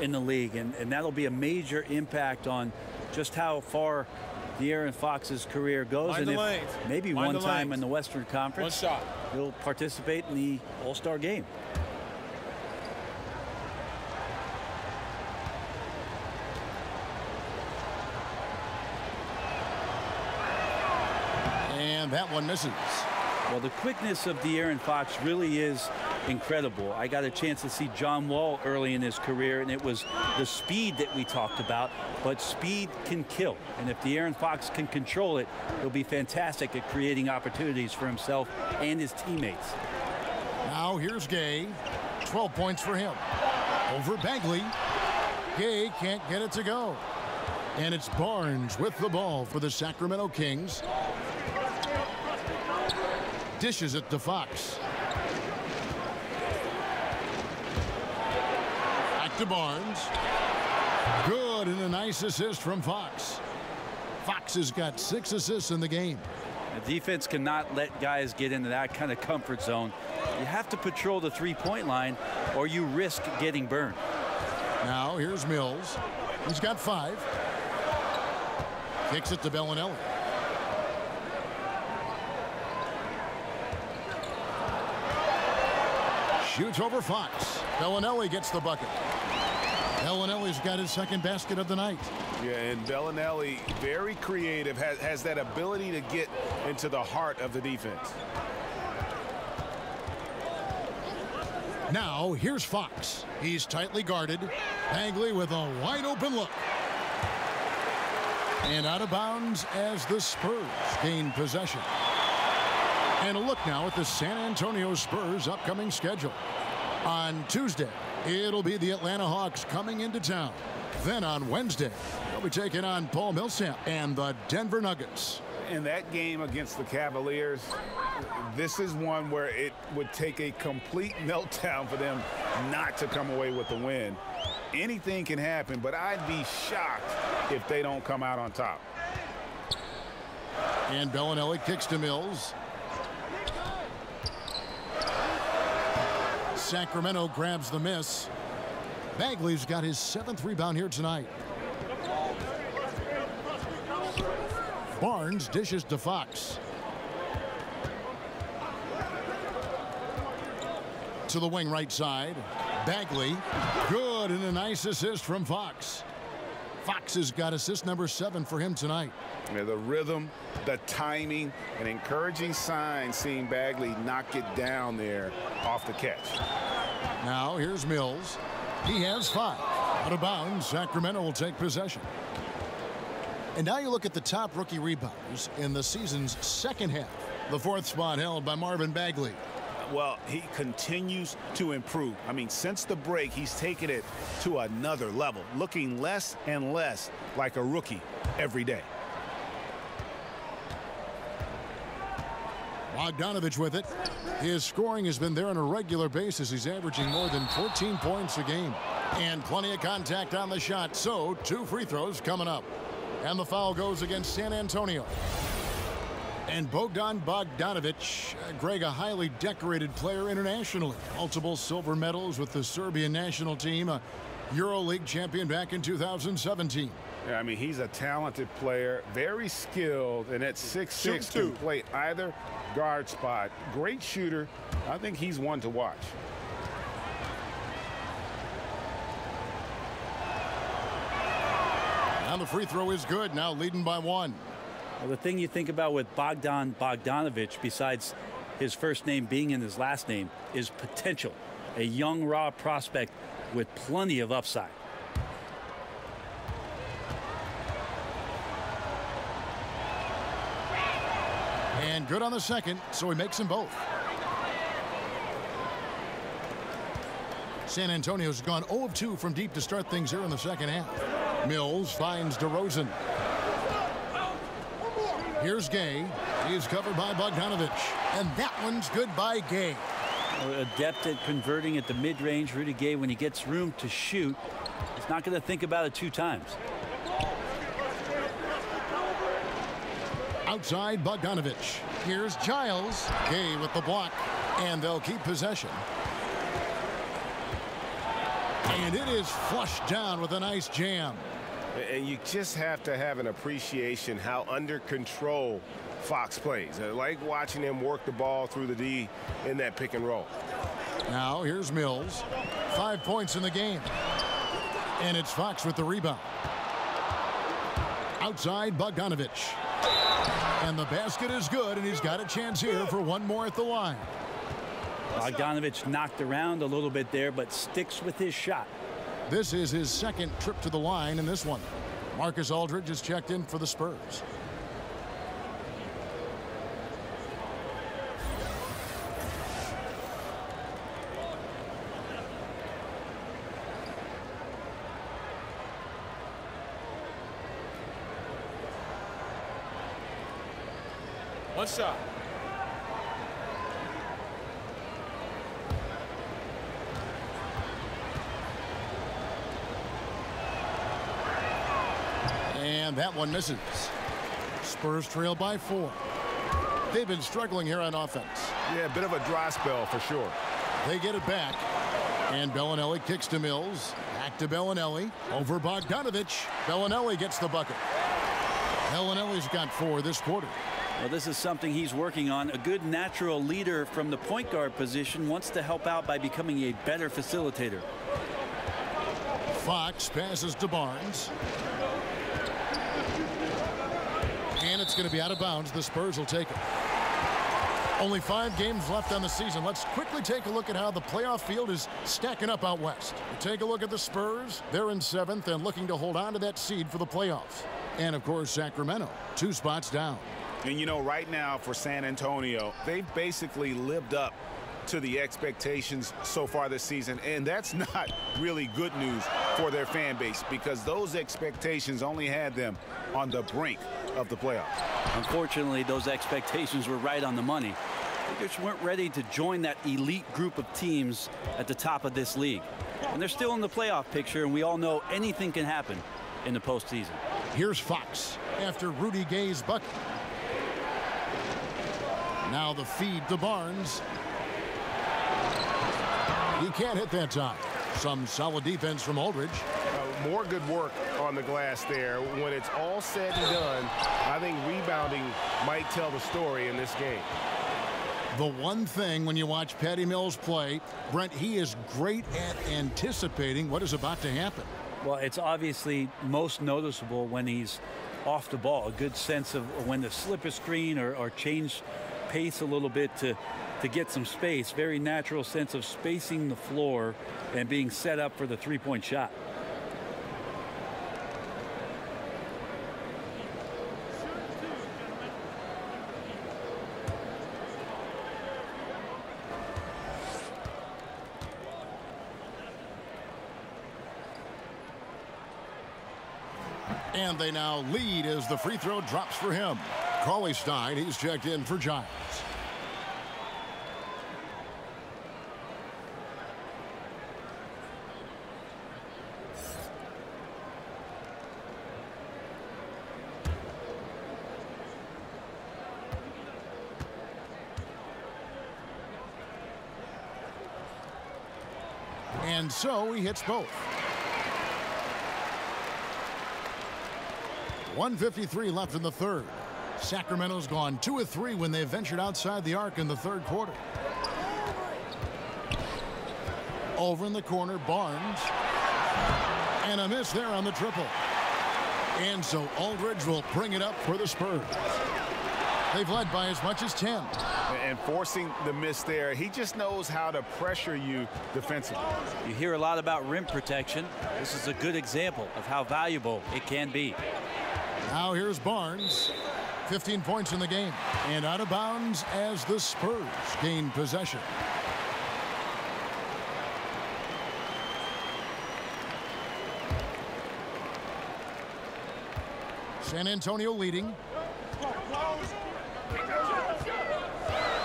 in the league, and that'll be a major impact on just how far De'Aaron Fox's career goes. Mind and the if lanes. maybe Mind one the time lanes. in the Western Conference, One shot. he'll participate in the All-Star game. And that one misses. Well, the quickness of De'Aaron Fox really is incredible. I got a chance to see John Wall early in his career, and it was the speed that we talked about, but speed can kill. And if De'Aaron Fox can control it, he'll be fantastic at creating opportunities for himself and his teammates. Now here's Gay. 12 points for him. Over Bagley. Gay can't get it to go. And it's Barnes with the ball for the Sacramento Kings. Dishes it to Fox. Back to Barnes. Good, and a nice assist from Fox. Fox has got 6 assists in the game. The defense cannot let guys get into that kind of comfort zone. You have to patrol the three-point line, or you risk getting burned. Now here's Mills. He's got 5. Kicks it to Bellinelli. Shoots over Fox. Bellinelli gets the bucket. Bellinelli's got his second basket of the night. Yeah, and Bellinelli, very creative, has that ability to get into the heart of the defense. Now here's Fox. He's tightly guarded. Bagley with a wide open look. And out of bounds as the Spurs gain possession. And a look now at the San Antonio Spurs' upcoming schedule. On Tuesday, it'll be the Atlanta Hawks coming into town. Then on Wednesday, they'll be taking on Paul Millsap and the Denver Nuggets. In that game against the Cavaliers, this is one where it would take a complete meltdown for them not to come away with the win. Anything can happen, but I'd be shocked if they don't come out on top. And Bellinelli kicks to Mills. Sacramento grabs the miss. Bagley's got his 7th rebound here tonight. Barnes dishes to Fox. To the wing right side. Bagley. Good, and a nice assist from Fox. Fox has got assist number 7 for him tonight. Yeah, the rhythm, the timing, an encouraging sign seeing Bagley knock it down there off the catch. Now here's Mills. He has 5. Out of bounds, Sacramento will take possession. And now you look at the top rookie rebounders in the season's second half. The 4th spot held by Marvin Bagley. Well, he continues to improve. I mean, since the break, he's taken it to another level, looking less and less like a rookie every day. Bogdanovich with it. His scoring has been there on a regular basis. He's averaging more than 14 points a game. And plenty of contact on the shot. So 2 free throws coming up. And the foul goes against San Antonio. And Bogdan Bogdanovich, Greg, a highly decorated player internationally. Multiple silver medals with the Serbian national team. A EuroLeague champion back in 2017. Yeah, I mean, he's a talented player, very skilled, and at 6'6" can play either guard spot. Great shooter. I think he's one to watch. And the free throw is good, now leading by 1. Well, the thing you think about with Bogdan Bogdanovich, besides his first name being in his last name, is potential. A young, raw prospect with plenty of upside. And good on the second, so he makes them both. San Antonio's gone 0 of 2 from deep to start things here in the second half. Mills finds DeRozan. Here's Gay. He's covered by Bogdanovich. And that one's good by Gay. Adept at converting at the mid-range. Rudy Gay, when he gets room to shoot, he's not going to think about it 2 times. Outside Bogdanovich. Here's Giles. Gay with the block. And they'll keep possession. And it is flushed down with a nice jam. And you just have to have an appreciation how under control Fox plays. I like watching him work the ball through the D in that pick and roll. Now here's Mills. 5 points in the game. And it's Fox with the rebound. Outside Bogdanovich. And the basket is good, and he's got a chance here for one more at the line. Bogdanovich knocked around a little bit there, but sticks with his shot. This is his second trip to the line in this one. Marcus Aldridge has checked in for the Spurs. One shot. And that one misses. Spurs trail by 4. They've been struggling here on offense. Yeah, a bit of a dry spell for sure. They get it back. And Bellinelli kicks to Mills. Back to Bellinelli. Over Bogdanovich. Bellinelli gets the bucket. Bellinelli's got 4 this quarter. Well, this is something he's working on. A good natural leader from the point guard position wants to help out by becoming a better facilitator. Fox passes to Barnes. And it's going to be out of bounds. The Spurs will take it. Only 5 games left on the season. Let's quickly take a look at how the playoff field is stacking up out west. Take a look at the Spurs. They're in 7th and looking to hold on to that seed for the playoffs. And, of course, Sacramento, 2 spots down. And, you know, right now for San Antonio, they've basically lived up to the expectations so far this season. And that's not really good news for their fan base because those expectations only had them on the brink of the playoffs. Unfortunately, those expectations were right on the money. They just weren't ready to join that elite group of teams at the top of this league. And they're still in the playoff picture, and we all know anything can happen in the postseason. Here's Fox after Rudy Gay's bucket. Now the feed to Barnes. He can't hit that time. Some solid defense from Aldridge. More good work on the glass there. When it's all said and done, I think rebounding might tell the story in this game. The one thing when you watch Patty Mills play, Brent, he is great at anticipating what is about to happen. Well, it's obviously most noticeable when he's off the ball. A good sense of when to slip a screen or change pace a little bit to get some space. Very natural sense of spacing the floor and being set up for the three-point shot. And they now lead as the free throw drops for him. Cauley-Stein, he's checked in for Giles. And so he hits both. 1:53 left in the third. Sacramento's gone 2 of 3 when they ventured outside the arc in the third quarter. Over in the corner, Barnes. And a miss there on the triple. And so Aldridge will bring it up for the Spurs. They've led by as much as 10. And forcing the miss there, he just knows how to pressure you defensively. You hear a lot about rim protection. This is a good example of how valuable it can be. Now here's Barnes. 15 points in the game. And out of bounds as the Spurs gain possession. San Antonio leading.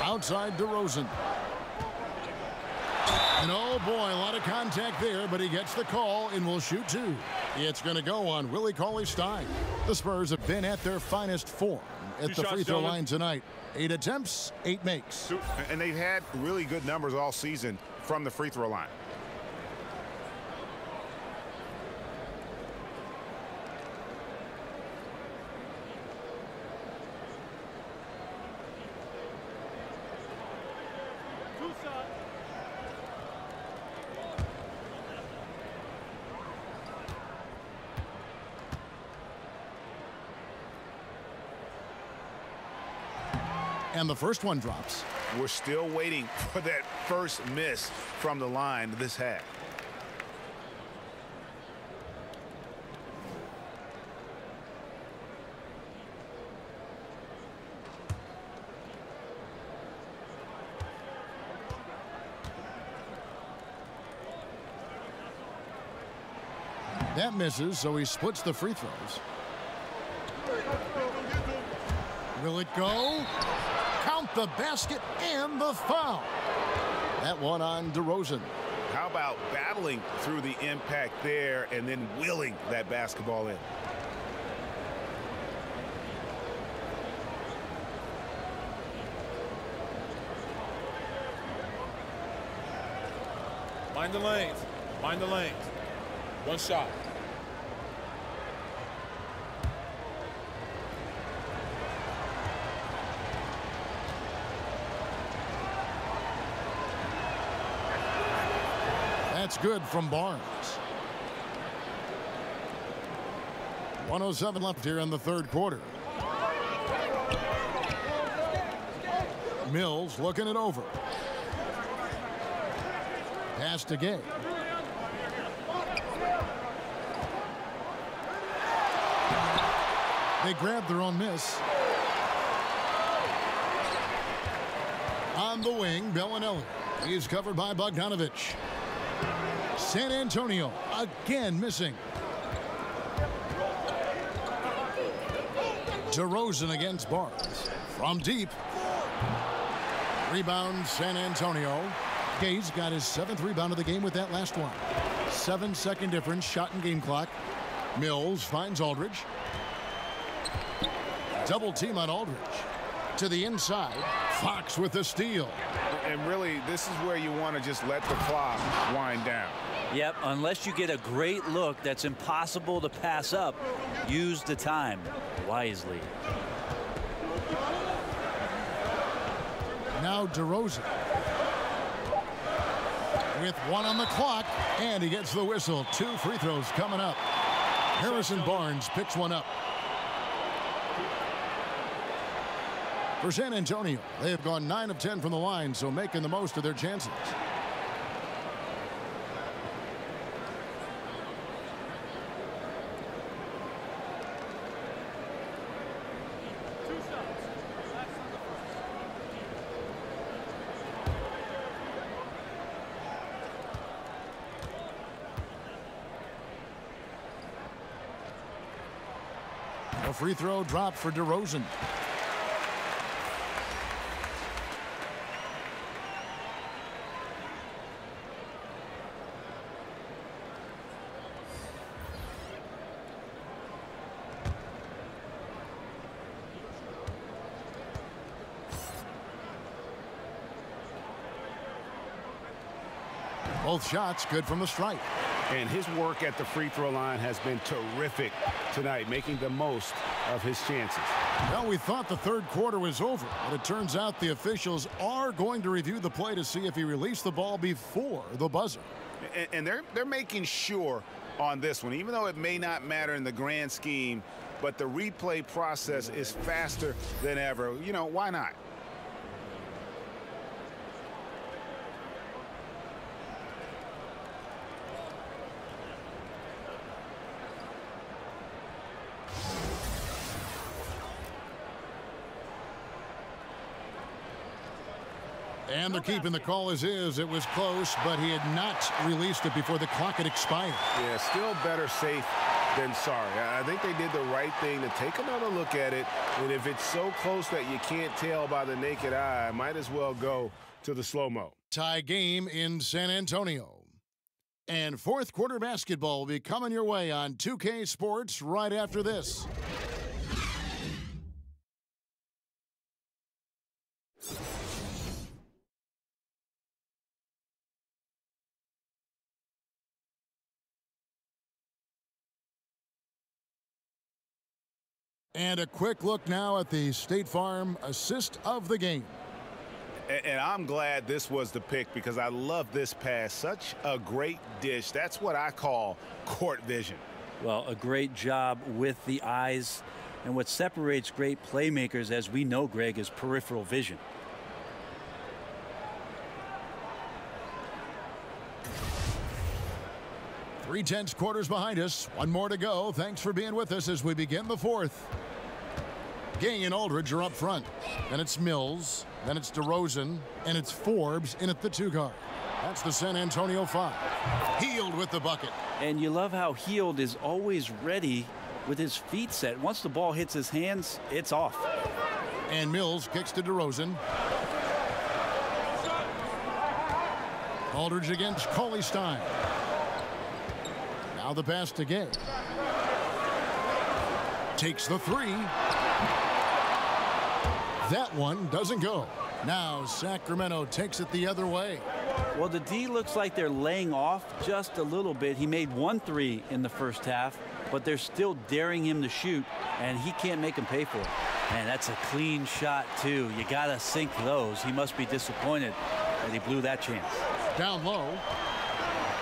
Outside DeRozan. And oh boy, a lot of contact there, but he gets the call and will shoot 2. It's going to go on Willie Cauley-Stein. The Spurs have been at their finest form at the free throw line tonight. 8 attempts, 8 makes. And they've had really good numbers all season from the free throw line. And the first one drops. We're still waiting for that first miss from the line this half. That misses, so he splits the free throws. Will it go? Count the basket and the foul. That one on DeRozan. How about battling through the impact there and then wheeling that basketball in? Mind the lanes. Mind the lanes. One shot. That's good from Barnes. 1:07 left here in the third quarter. Mills looking it over. Pass to Gay. They grabbed their own miss. On the wing, Bellinelli. He's covered by Bogdanovich. San Antonio again missing. DeRozan against Barnes. From deep. Rebound San Antonio. Gay's got his 7th rebound of the game with that last one. 7-second difference, shot and game clock. Mills finds Aldridge. Double team on Aldridge. To the inside. Fox with the steal. And really, this is where you want to just let the clock wind down. Yep, unless you get a great look that's impossible to pass up, use the time wisely. Now DeRozan. With 1 on the clock, and he gets the whistle. 2 free throws coming up. Harrison Barnes picks one up. For San Antonio, they have gone 9 of 10 from the line, so making the most of their chances. A free throw dropped for DeRozan. Both shots good from the stripe. And his work at the free throw line has been terrific tonight, making the most of his chances. Well, we thought the third quarter was over, but it turns out the officials are going to review the play to see if he released the ball before the buzzer. And they're making sure on this one, even though it may not matter in the grand scheme, but the replay process is faster than ever. You know, why not? And they're keeping the call as is. It was close, but he had not released it before the clock had expired. Yeah, still better safe than sorry. I think they did the right thing to take another look at it. And if it's so close that you can't tell by the naked eye, might as well go to the slow-mo. Tie game in San Antonio. And fourth quarter basketball will be coming your way on 2K Sports right after this. And a quick look now at the State Farm assist of the game. And I'm glad this was the pick because I love this pass. Such a great dish. That's what I call court vision. Well, a great job with the eyes. And what separates great playmakers, as we know, Greg, is peripheral vision. Three-tenths quarters behind us. One more to go. Thanks for being with us as we begin the fourth. Gay and Aldridge are up front. Then it's Mills. Then it's DeRozan. And it's Forbes in at the two guard. That's the San Antonio 5. Hield with the bucket. And you love how Hield is always ready with his feet set. Once the ball hits his hands, it's off. And Mills kicks to DeRozan. Aldridge against Cauley Stein. Now the pass to Gay. Takes the three. That one doesn't go. Now Sacramento takes it the other way. Well, the D looks like they're laying off just a little bit. He made 1 3 in the first half, but they're still daring him to shoot, and he can't make him pay for it. Man, that's a clean shot, too. You got to sink those. He must be disappointed that he blew that chance. Down low.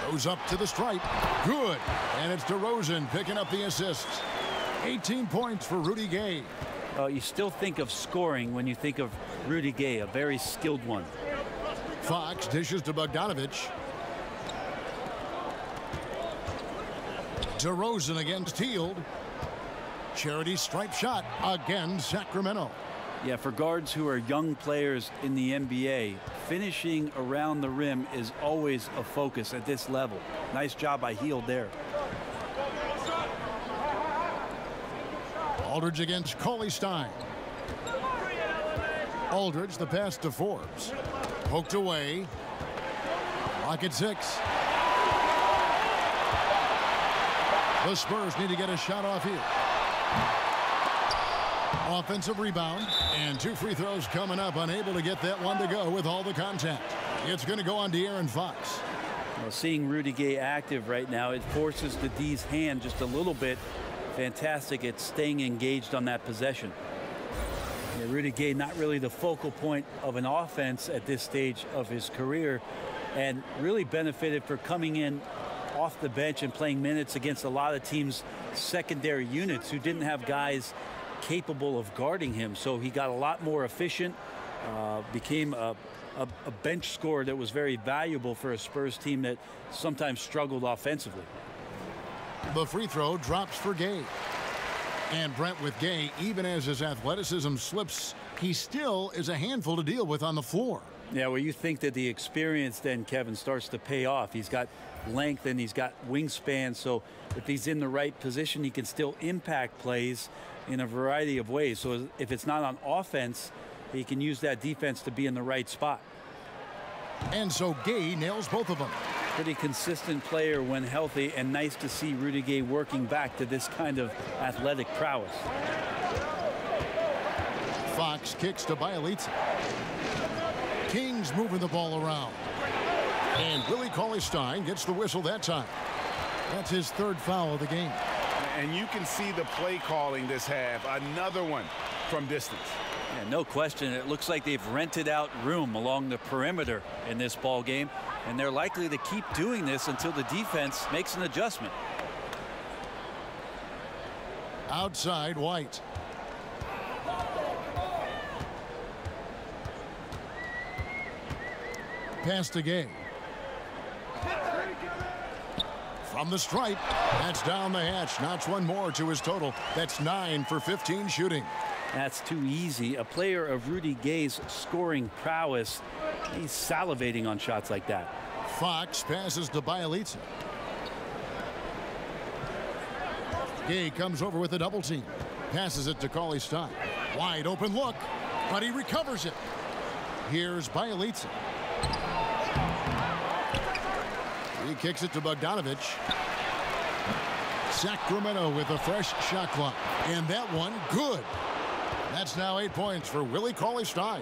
Goes up to the stripe. Good. And it's DeRozan picking up the assists. 18 points for Rudy Gay. You still think of scoring when you think of Rudy Gay, a very skilled one. Fox dishes to Bogdanovich. DeRozan against Hield. Charity stripe shot again, Sacramento. Yeah, for guards who are young players in the NBA, finishing around the rim is always a focus at this level. Nice job by Hield there. Aldridge against Cauley Stein. Aldridge, the pass to Forbes. Poked away. Lock at 6. The Spurs need to get a shot off here. Offensive rebound. And 2 free throws coming up. Unable to get that one to go with all the contact. It's going to go on De'Aaron Fox. Well, seeing Rudy Gay active right now, it forces the D's hand just a little bit. Fantastic at staying engaged on that possession. Yeah, Rudy Gay not really the focal point of an offense at this stage of his career, and really benefited for coming in off the bench and playing minutes against a lot of teams' secondary units who didn't have guys capable of guarding him. So he got a lot more efficient, became a bench scorer that was very valuable for a Spurs team that sometimes struggled offensively. The free throw drops for Gay. And Brent with Gay, even as his athleticism slips, he still is a handful to deal with on the floor. Yeah, well, you think that the experience then, Kevin, starts to pay off. He's got length and he's got wingspan, so if he's in the right position, he can still impact plays in a variety of ways. So if it's not on offense, he can use that defense to be in the right spot. And so Gay nails both of them. Pretty consistent player when healthy, and nice to see Rudy Gay working back to this kind of athletic prowess. Fox kicks to Bielitsa. Kings moving the ball around. And Willie Cauley-Stein gets the whistle that time. That's his third foul of the game. And you can see the play calling this half. Another one from distance. Yeah, no question. It looks like they've rented out room along the perimeter in this ball game, and they're likely to keep doing this until the defense makes an adjustment. Outside White. Pass to Gay. From the stripe, that's down the hatch. Notch one more to his total. That's 9 for 15 shooting. That's too easy. A player of Rudy Gay's scoring prowess, he's salivating on shots like that. Fox passes to Bielitsa. Gay comes over with a double team. Passes it to Cauley-Stein. Wide open look, but he recovers it. Here's Bielitsa. He kicks it to Bogdanovich. Sacramento with a fresh shot clock. And that one, good. That's now 8 points for Willie Cauley-Stein.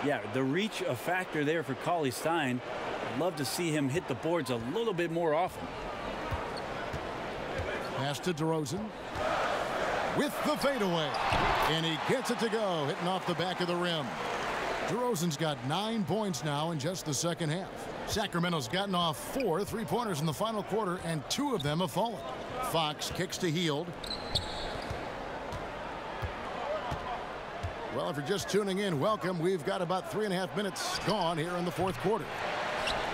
Yeah, the reach a factor there for Cauley-Stein. I'd love to see him hit the boards a little bit more often. Pass to DeRozan. With the fadeaway. And he gets it to go, hitting off the back of the rim. DeRozan's got 9 points now in just the second half. Sacramento's gotten off 4 3-pointers in the final quarter, and 2 of them have fallen. Fox kicks to Hield. Well, if you're just tuning in, welcome. We've got about 3.5 minutes gone here in the fourth quarter.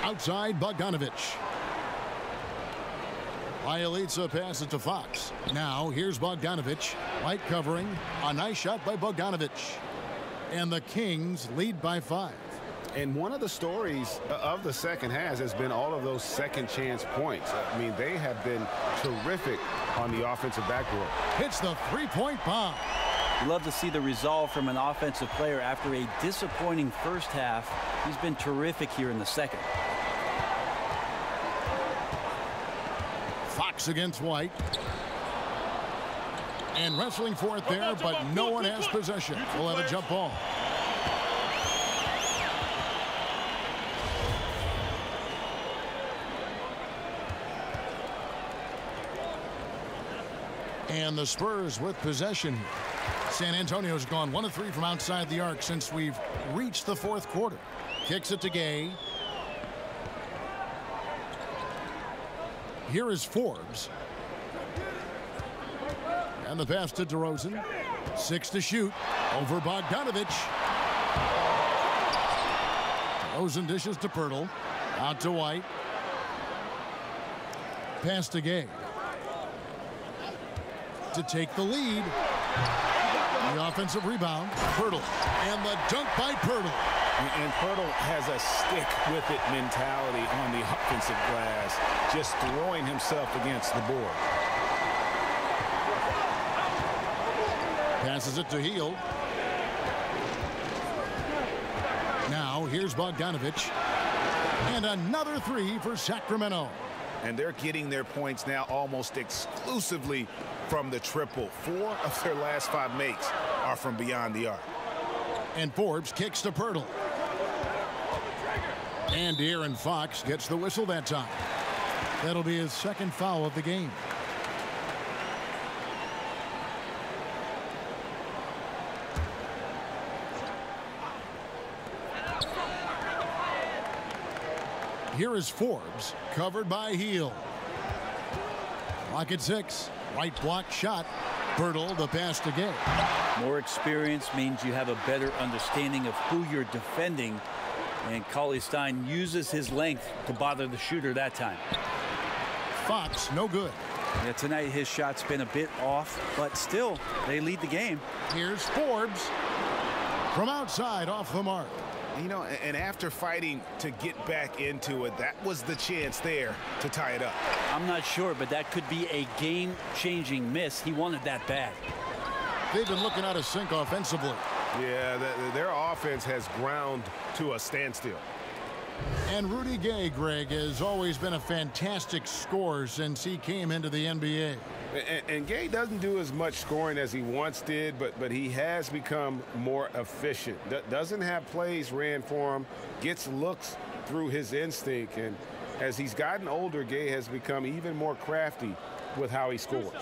Outside, Bogdanovich. Bielitsa passes to Fox. Now, here's Bogdanovich. White covering. A nice shot by Bogdanovich. And the Kings lead by 5. And one of the stories of the second half has been all of those second chance points. I mean, they have been terrific on the offensive backboard. Hits the three-point bomb. You love to see the resolve from an offensive player after a disappointing first half. He's been terrific here in the second. Fox against White. And wrestling for it there, but no one has possession. We'll have a jump ball. And the Spurs with possession here. San Antonio's gone 1 of 3 from outside the arc since we've reached the fourth quarter. Kicks it to Gay. Here is Forbes. And the pass to DeRozan. 6 to shoot. Over Bogdanovich. DeRozan dishes to Pirtle. Out to White. Pass to Gay. To take the lead. The offensive rebound. Pirtle. And the dunk by Pirtle. And Pirtle has a stick-with-it mentality on the offensive glass, just throwing himself against the board. Passes it to Hield. Now, here's Bogdanovich. And another 3 for Sacramento. And they're getting their points now almost exclusively from the triple. 4 of their last 5 makes are from beyond the arc. And Forbes kicks to Pirtle. And De'Aaron Fox gets the whistle that time. That'll be his second foul of the game. Here is Forbes, covered by Hield. Clock at 6. Right block shot. Pirtle, the pass to Gay. More experience means you have a better understanding of who you're defending. And Cauley-Stein uses his length to bother the shooter that time. Fox, no good. Yeah, tonight his shot's been a bit off, but still, they lead the game. Here's Forbes. From outside, off the mark. You know, and after fighting to get back into it, that was the chance there to tie it up. I'm not sure, but that could be a game-changing miss. He wanted that bad. They've been looking out of sync offensively. Yeah, their offense has ground to a standstill. And Rudy Gay, Greg, has always been a fantastic scorer since he came into the NBA. And Gay doesn't do as much scoring as he once did, but he has become more efficient. Doesn't have plays ran for him, gets looks through his instinct. And as he's gotten older, Gay has become even more crafty with how he scores.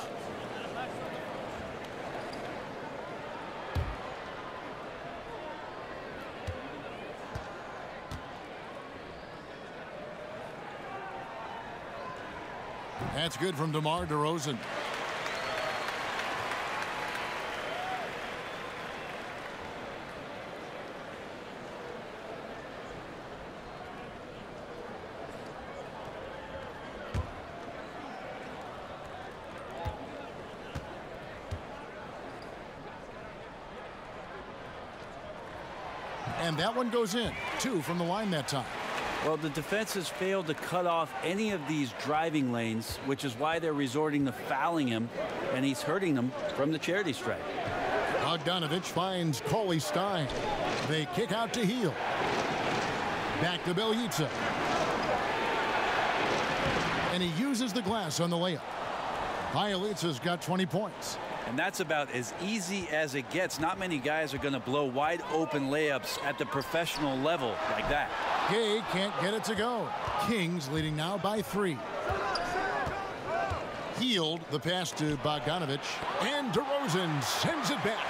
That's good from DeMar DeRozan. And that one goes in. 2 from the line that time. Well, the defense has failed to cut off any of these driving lanes, which is why they're resorting to fouling him, and he's hurting them from the charity stripe. Bogdanovich finds Cauley Stein. They kick out to Hield. Back to Bjelica. And he uses the glass on the layup. Bjelica's got 20 points. And that's about as easy as it gets. Not many guys are going to blow wide open layups at the professional level like that. Gay can't get it to go. Kings leading now by 3. Hield the pass to Bogdanovich, and DeRozan sends it back.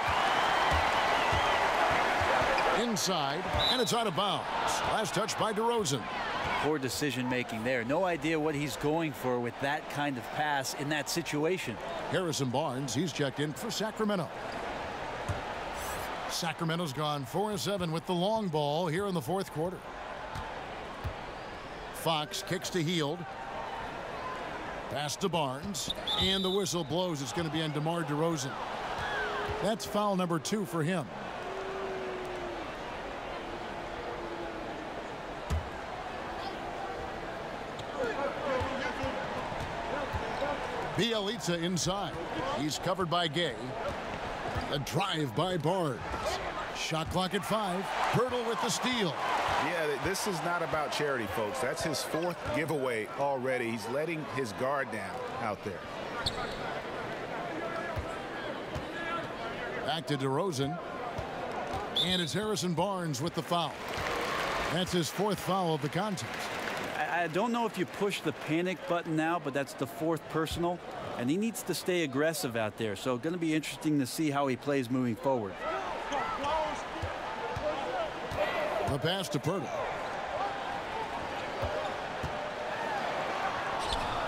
Inside, and it's out of bounds. Last touch by DeRozan. Poor decision making there. No idea what he's going for with that kind of pass in that situation. Harrison Barnes, he's checked in for Sacramento. Sacramento's gone 4-7 with the long ball here in the 4th quarter. Fox kicks to Hield. Pass to Barnes. And the whistle blows. It's going to be on DeMar DeRozan. That's foul number 2 for him. Bjelica inside. He's covered by Gay. A drive by Barnes. Shot clock at 5. Pirtle with the steal. Yeah, this is not about charity, folks. That's his 4th giveaway already. He's letting his guard down out there. Back to DeRozan. And it's Harrison Barnes with the foul. That's his 4th foul of the contest. I don't know if you push the panic button now, but that's the 4th personal, and he needs to stay aggressive out there. So going to be interesting to see how he plays moving forward. The pass to Pirtle.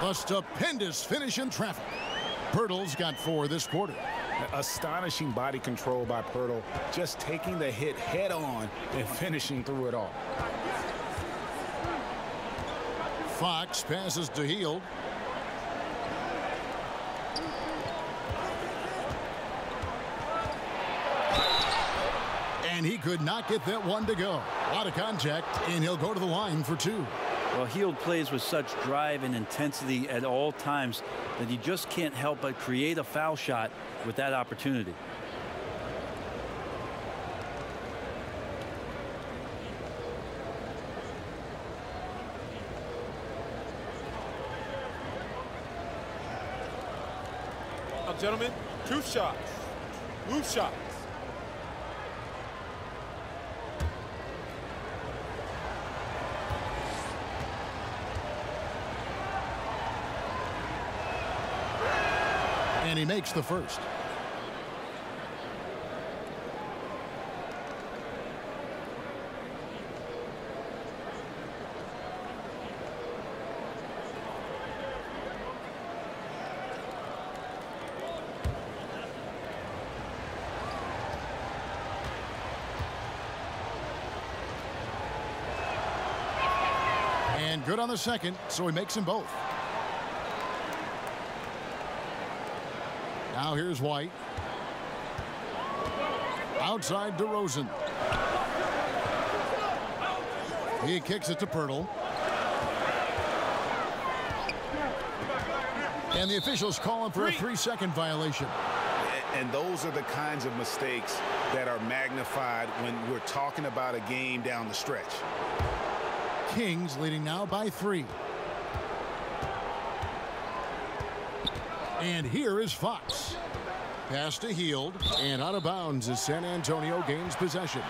A stupendous finish in traffic. Pirtle's got 4 this quarter. Astonishing body control by Pirtle, just taking the hit head on and finishing through it all. Fox passes to Hield. And he could not get that one to go. A lot of contact, and he'll go to the line for 2. Well, Hield plays with such drive and intensity at all times that he just can't help but create a foul shot with that opportunity. Gentlemen, 2 shots. Loose shots. And he makes the first. And good on the second, so he makes them both. Now here's White. Outside DeRozan. He kicks it to Pirtle. And the officials call him for a 3-second violation. And those are the kinds of mistakes that are magnified when we're talking about a game down the stretch. Kings leading now by 3. And here is Fox. Pass to Hield, and out of bounds as San Antonio gains possession.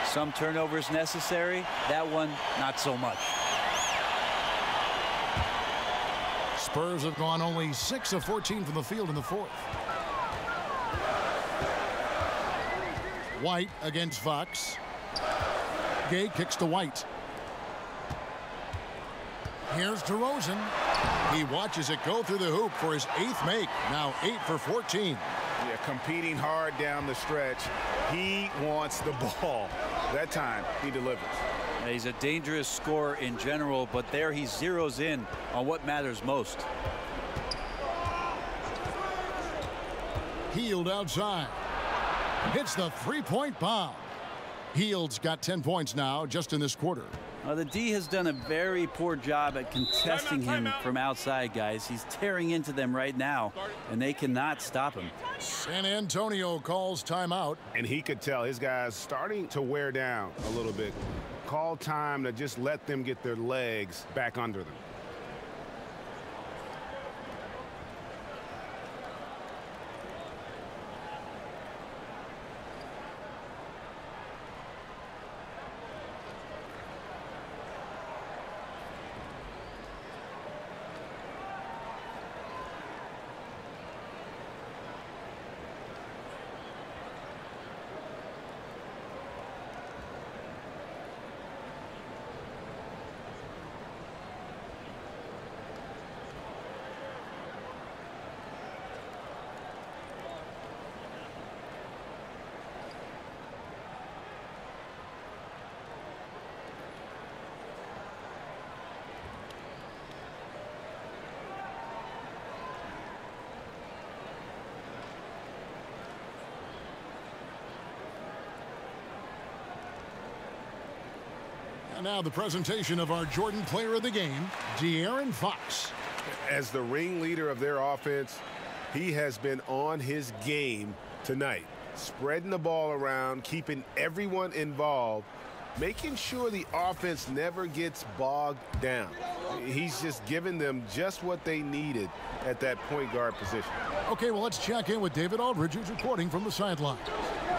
Some turnovers necessary. That one, not so much. Spurs have gone only 6 of 14 from the field in the 4th. White against Fox. Gay kicks to White. Here's DeRozan. He watches it go through the hoop for his 8th make. Now 8 for 14. Yeah, competing hard down the stretch. He wants the ball. That time, he delivers. Yeah, he's a dangerous scorer in general, but there he zeroes in on what matters most. Hield outside. Hits the 3-point bomb. Hield's got 10 points now just in this quarter. The D has done a very poor job at contesting him from outside, guys. He's tearing into them right now, and they cannot stop him. San Antonio calls timeout. And he could tell his guys starting to wear down a little bit. Call time to just let them get their legs back under them. And now the presentation of our Jordan Player of the Game, De'Aaron Fox. As the ringleader of their offense, he has been on his game tonight, spreading the ball around, keeping everyone involved, making sure the offense never gets bogged down. He's just giving them just what they needed at that point guard position. Okay, well, let's check in with David Aldridge, who's reporting from the sideline.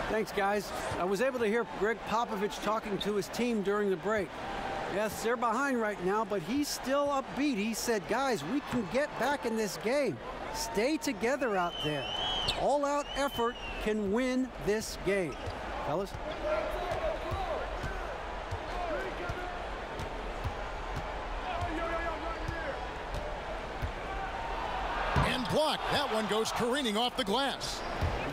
Thanks, guys. I was able to hear Greg Popovich talking to his team during the break. Yes, they're behind right now, but he's still upbeat. He said, guys, we can get back in this game. Stay together out there. All-out effort can win this game. Fellas? And blocked. That one goes careening off the glass.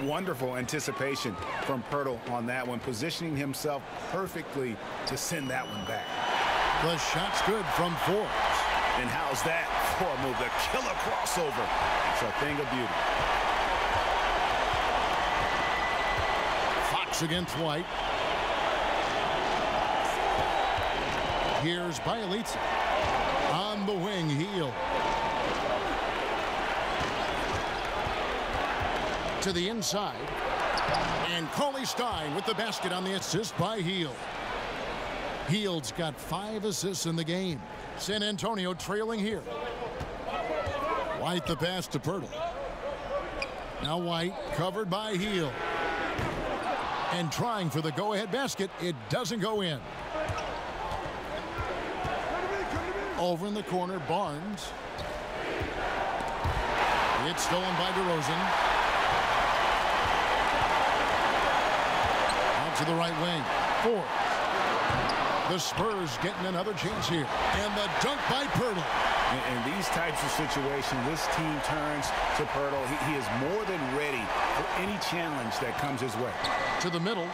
Wonderful anticipation from Pirtle on that one, positioning himself perfectly to send that one back. The shot's good from Forbes. And how's that for a move? The killer crossover. It's a thing of beauty. Fox against White. Here's Bielitsa. On the wing, Hield. To the inside. And Cauley Stein with the basket on the assist by Hield. Hield's got 5 assists in the game. San Antonio trailing here. White the pass to Pirtle. Now White covered by Hield. And trying for the go-ahead basket. It doesn't go in. Over in the corner, Barnes. It's stolen by DeRozan. To the right wing. Forbes. The Spurs getting another chance here. And the dunk by Pirtle. In these types of situations, this team turns to Pirtle. He is more than ready for any challenge that comes his way. To the middle.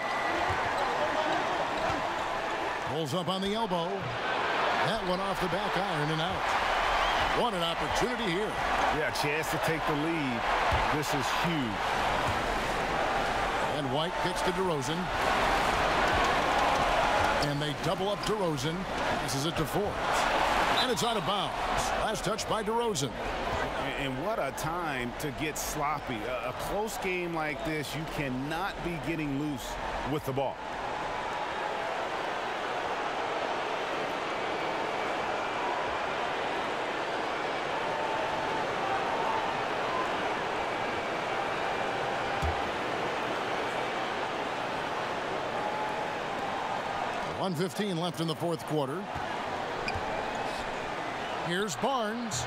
Pulls up on the elbow. That one off the back iron and out. What an opportunity here. Yeah, a chance to take the lead. This is huge. And White kicks to DeRozan. And they double up DeRozan. Passes it to Forbes. And it's out of bounds. Last touch by DeRozan. And what a time to get sloppy. A close game like this, you cannot be getting loose with the ball. .115 left in the fourth quarter. Here's Barnes.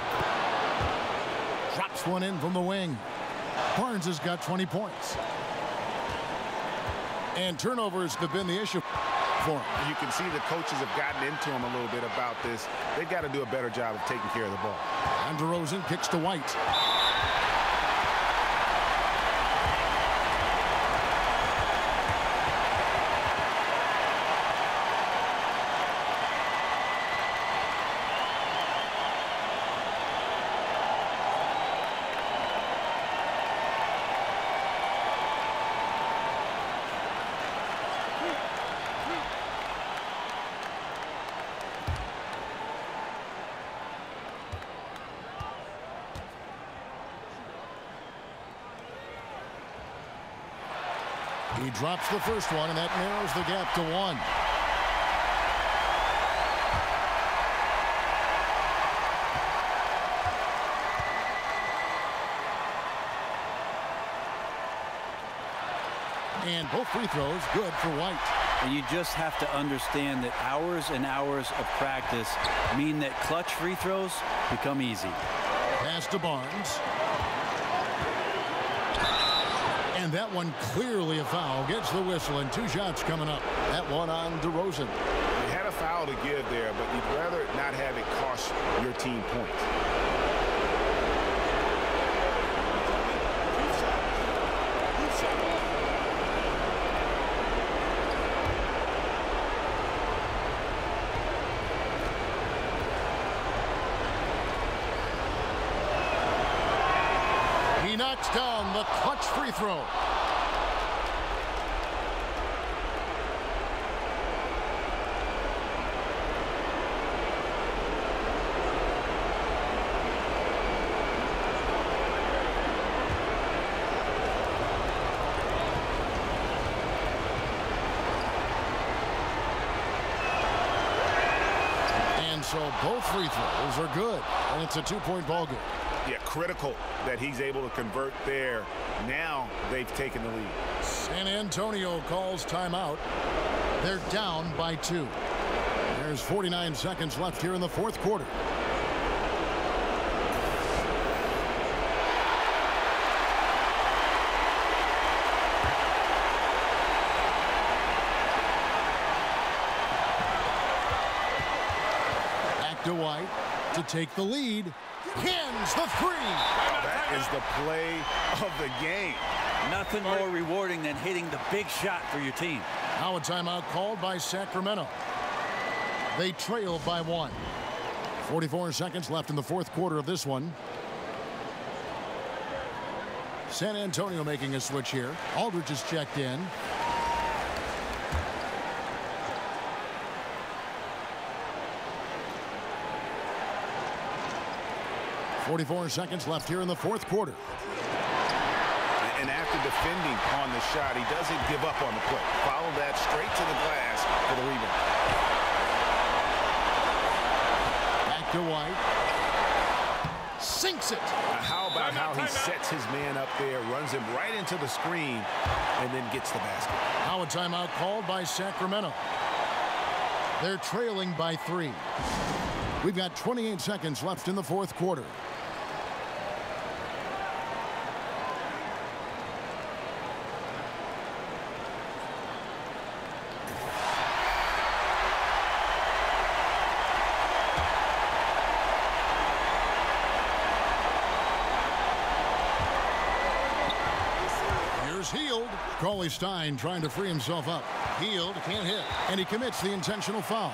Drops one in from the wing. Barnes has got 20 points. And turnovers have been the issue for him. You can see the coaches have gotten into him a little bit about this. They've got to do a better job of taking care of the ball. And DeRozan kicks to White. He drops the first one, and that narrows the gap to 1. And both free throws good for White. And you just have to understand that hours and hours of practice mean that clutch free throws become easy. Pass to Barnes. And that one clearly a foul. Gets the whistle, and 2 shots coming up. That one on DeRozan. You had a foul to give there, but you'd rather not have it cost your team points. He knocks down the clutch free throw. And so both free throws are good, and it's a 2-point ball game. Yeah, critical that he's able to convert there. Now they've taken the lead. San Antonio calls timeout. They're down by 2. There's 49 seconds left here in the fourth quarter. Back to White to take the lead. Cans the 3. That is the play of the game. Nothing more rewarding than hitting the big shot for your team. Now a timeout called by Sacramento. They trail by 1. 44 seconds left in the fourth quarter of this one. San Antonio making a switch here. Aldridge is checked in. .44 seconds left here in the fourth quarter. And after defending on the shot, he doesn't give up on the play. Follow that straight to the glass for the rebound. Back to White. Sinks it. How about how he sets his man up there, runs him right into the screen, and then gets the basket. Now a timeout called by Sacramento. They're trailing by 3. We've got 28 seconds left in the fourth quarter. Healed. Cauley Stein trying to free himself up. Healed, can't hit, and he commits the intentional foul.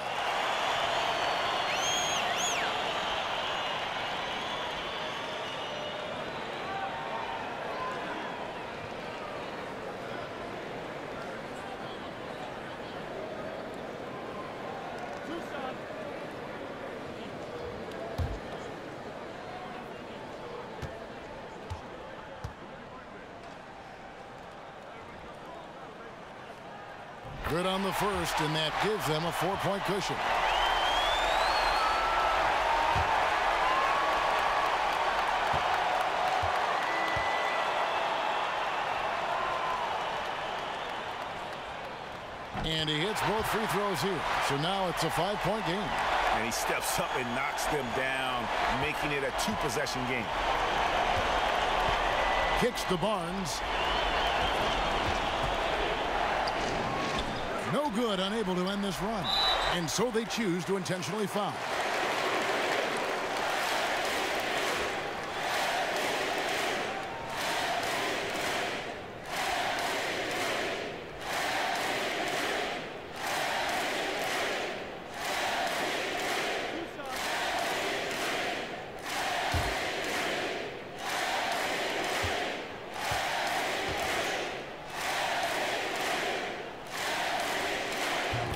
Good on the first, and that gives them a 4-point cushion. And he hits both free throws here. So now it's a 5-point game. And he steps up and knocks them down, making it a 2-possession game. Kicks to Barnes. No good, unable to end this run. And so they choose to intentionally foul.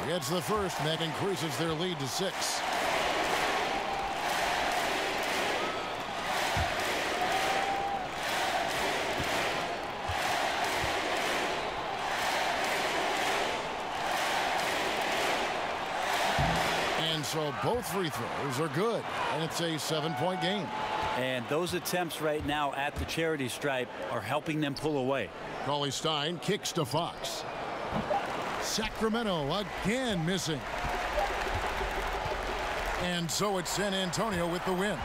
Gets the first, and that increases their lead to 6. And so both free throws are good, and it's a 7-point game. And those attempts right now at the charity stripe are helping them pull away. Cauley Stein kicks to Fox. Sacramento again missing. And so it's San Antonio with the win.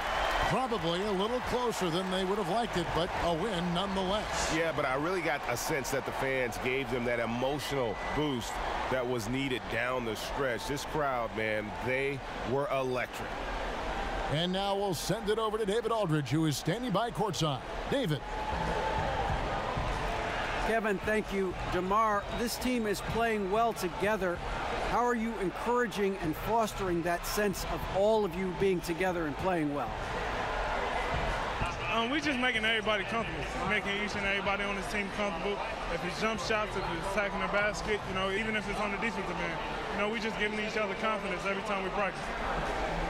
Probably a little closer than they would have liked it, but a win nonetheless. Yeah, but I really got a sense that the fans gave them that emotional boost that was needed down the stretch. This crowd, man, they were electric. And now we'll send it over to David Aldridge, who is standing by courtside. David. Kevin, thank you. DeMar, this team is playing well together. How are you encouraging and fostering that sense of all of you being together and playing well? We're just making everybody comfortable. Making each and everybody on this team comfortable. If it's jump shots, if it's attacking the basket, even if it's on the defensive end, we're just giving each other confidence every time we practice.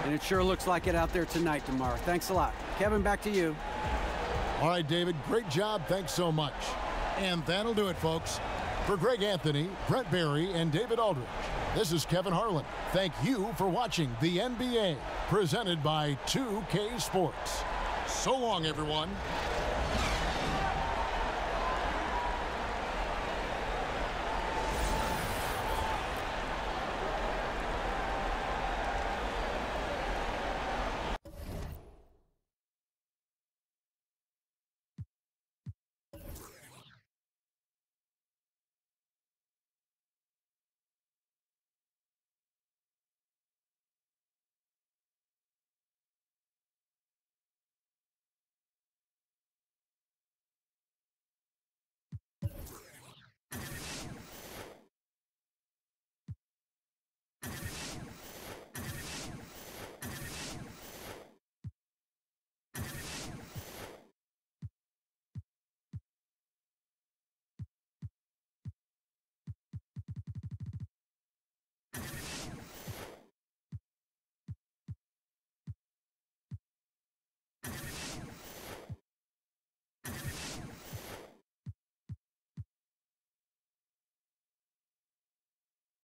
And it sure looks like it out there tonight, DeMar. Thanks a lot. Kevin, back to you. All right, David, great job. Thanks so much. And that'll do it, folks. For Greg Anthony, Brett Barry, and David Aldridge, this is Kevin Harlan. Thank you for watching the NBA, presented by 2K Sports. So long, everyone.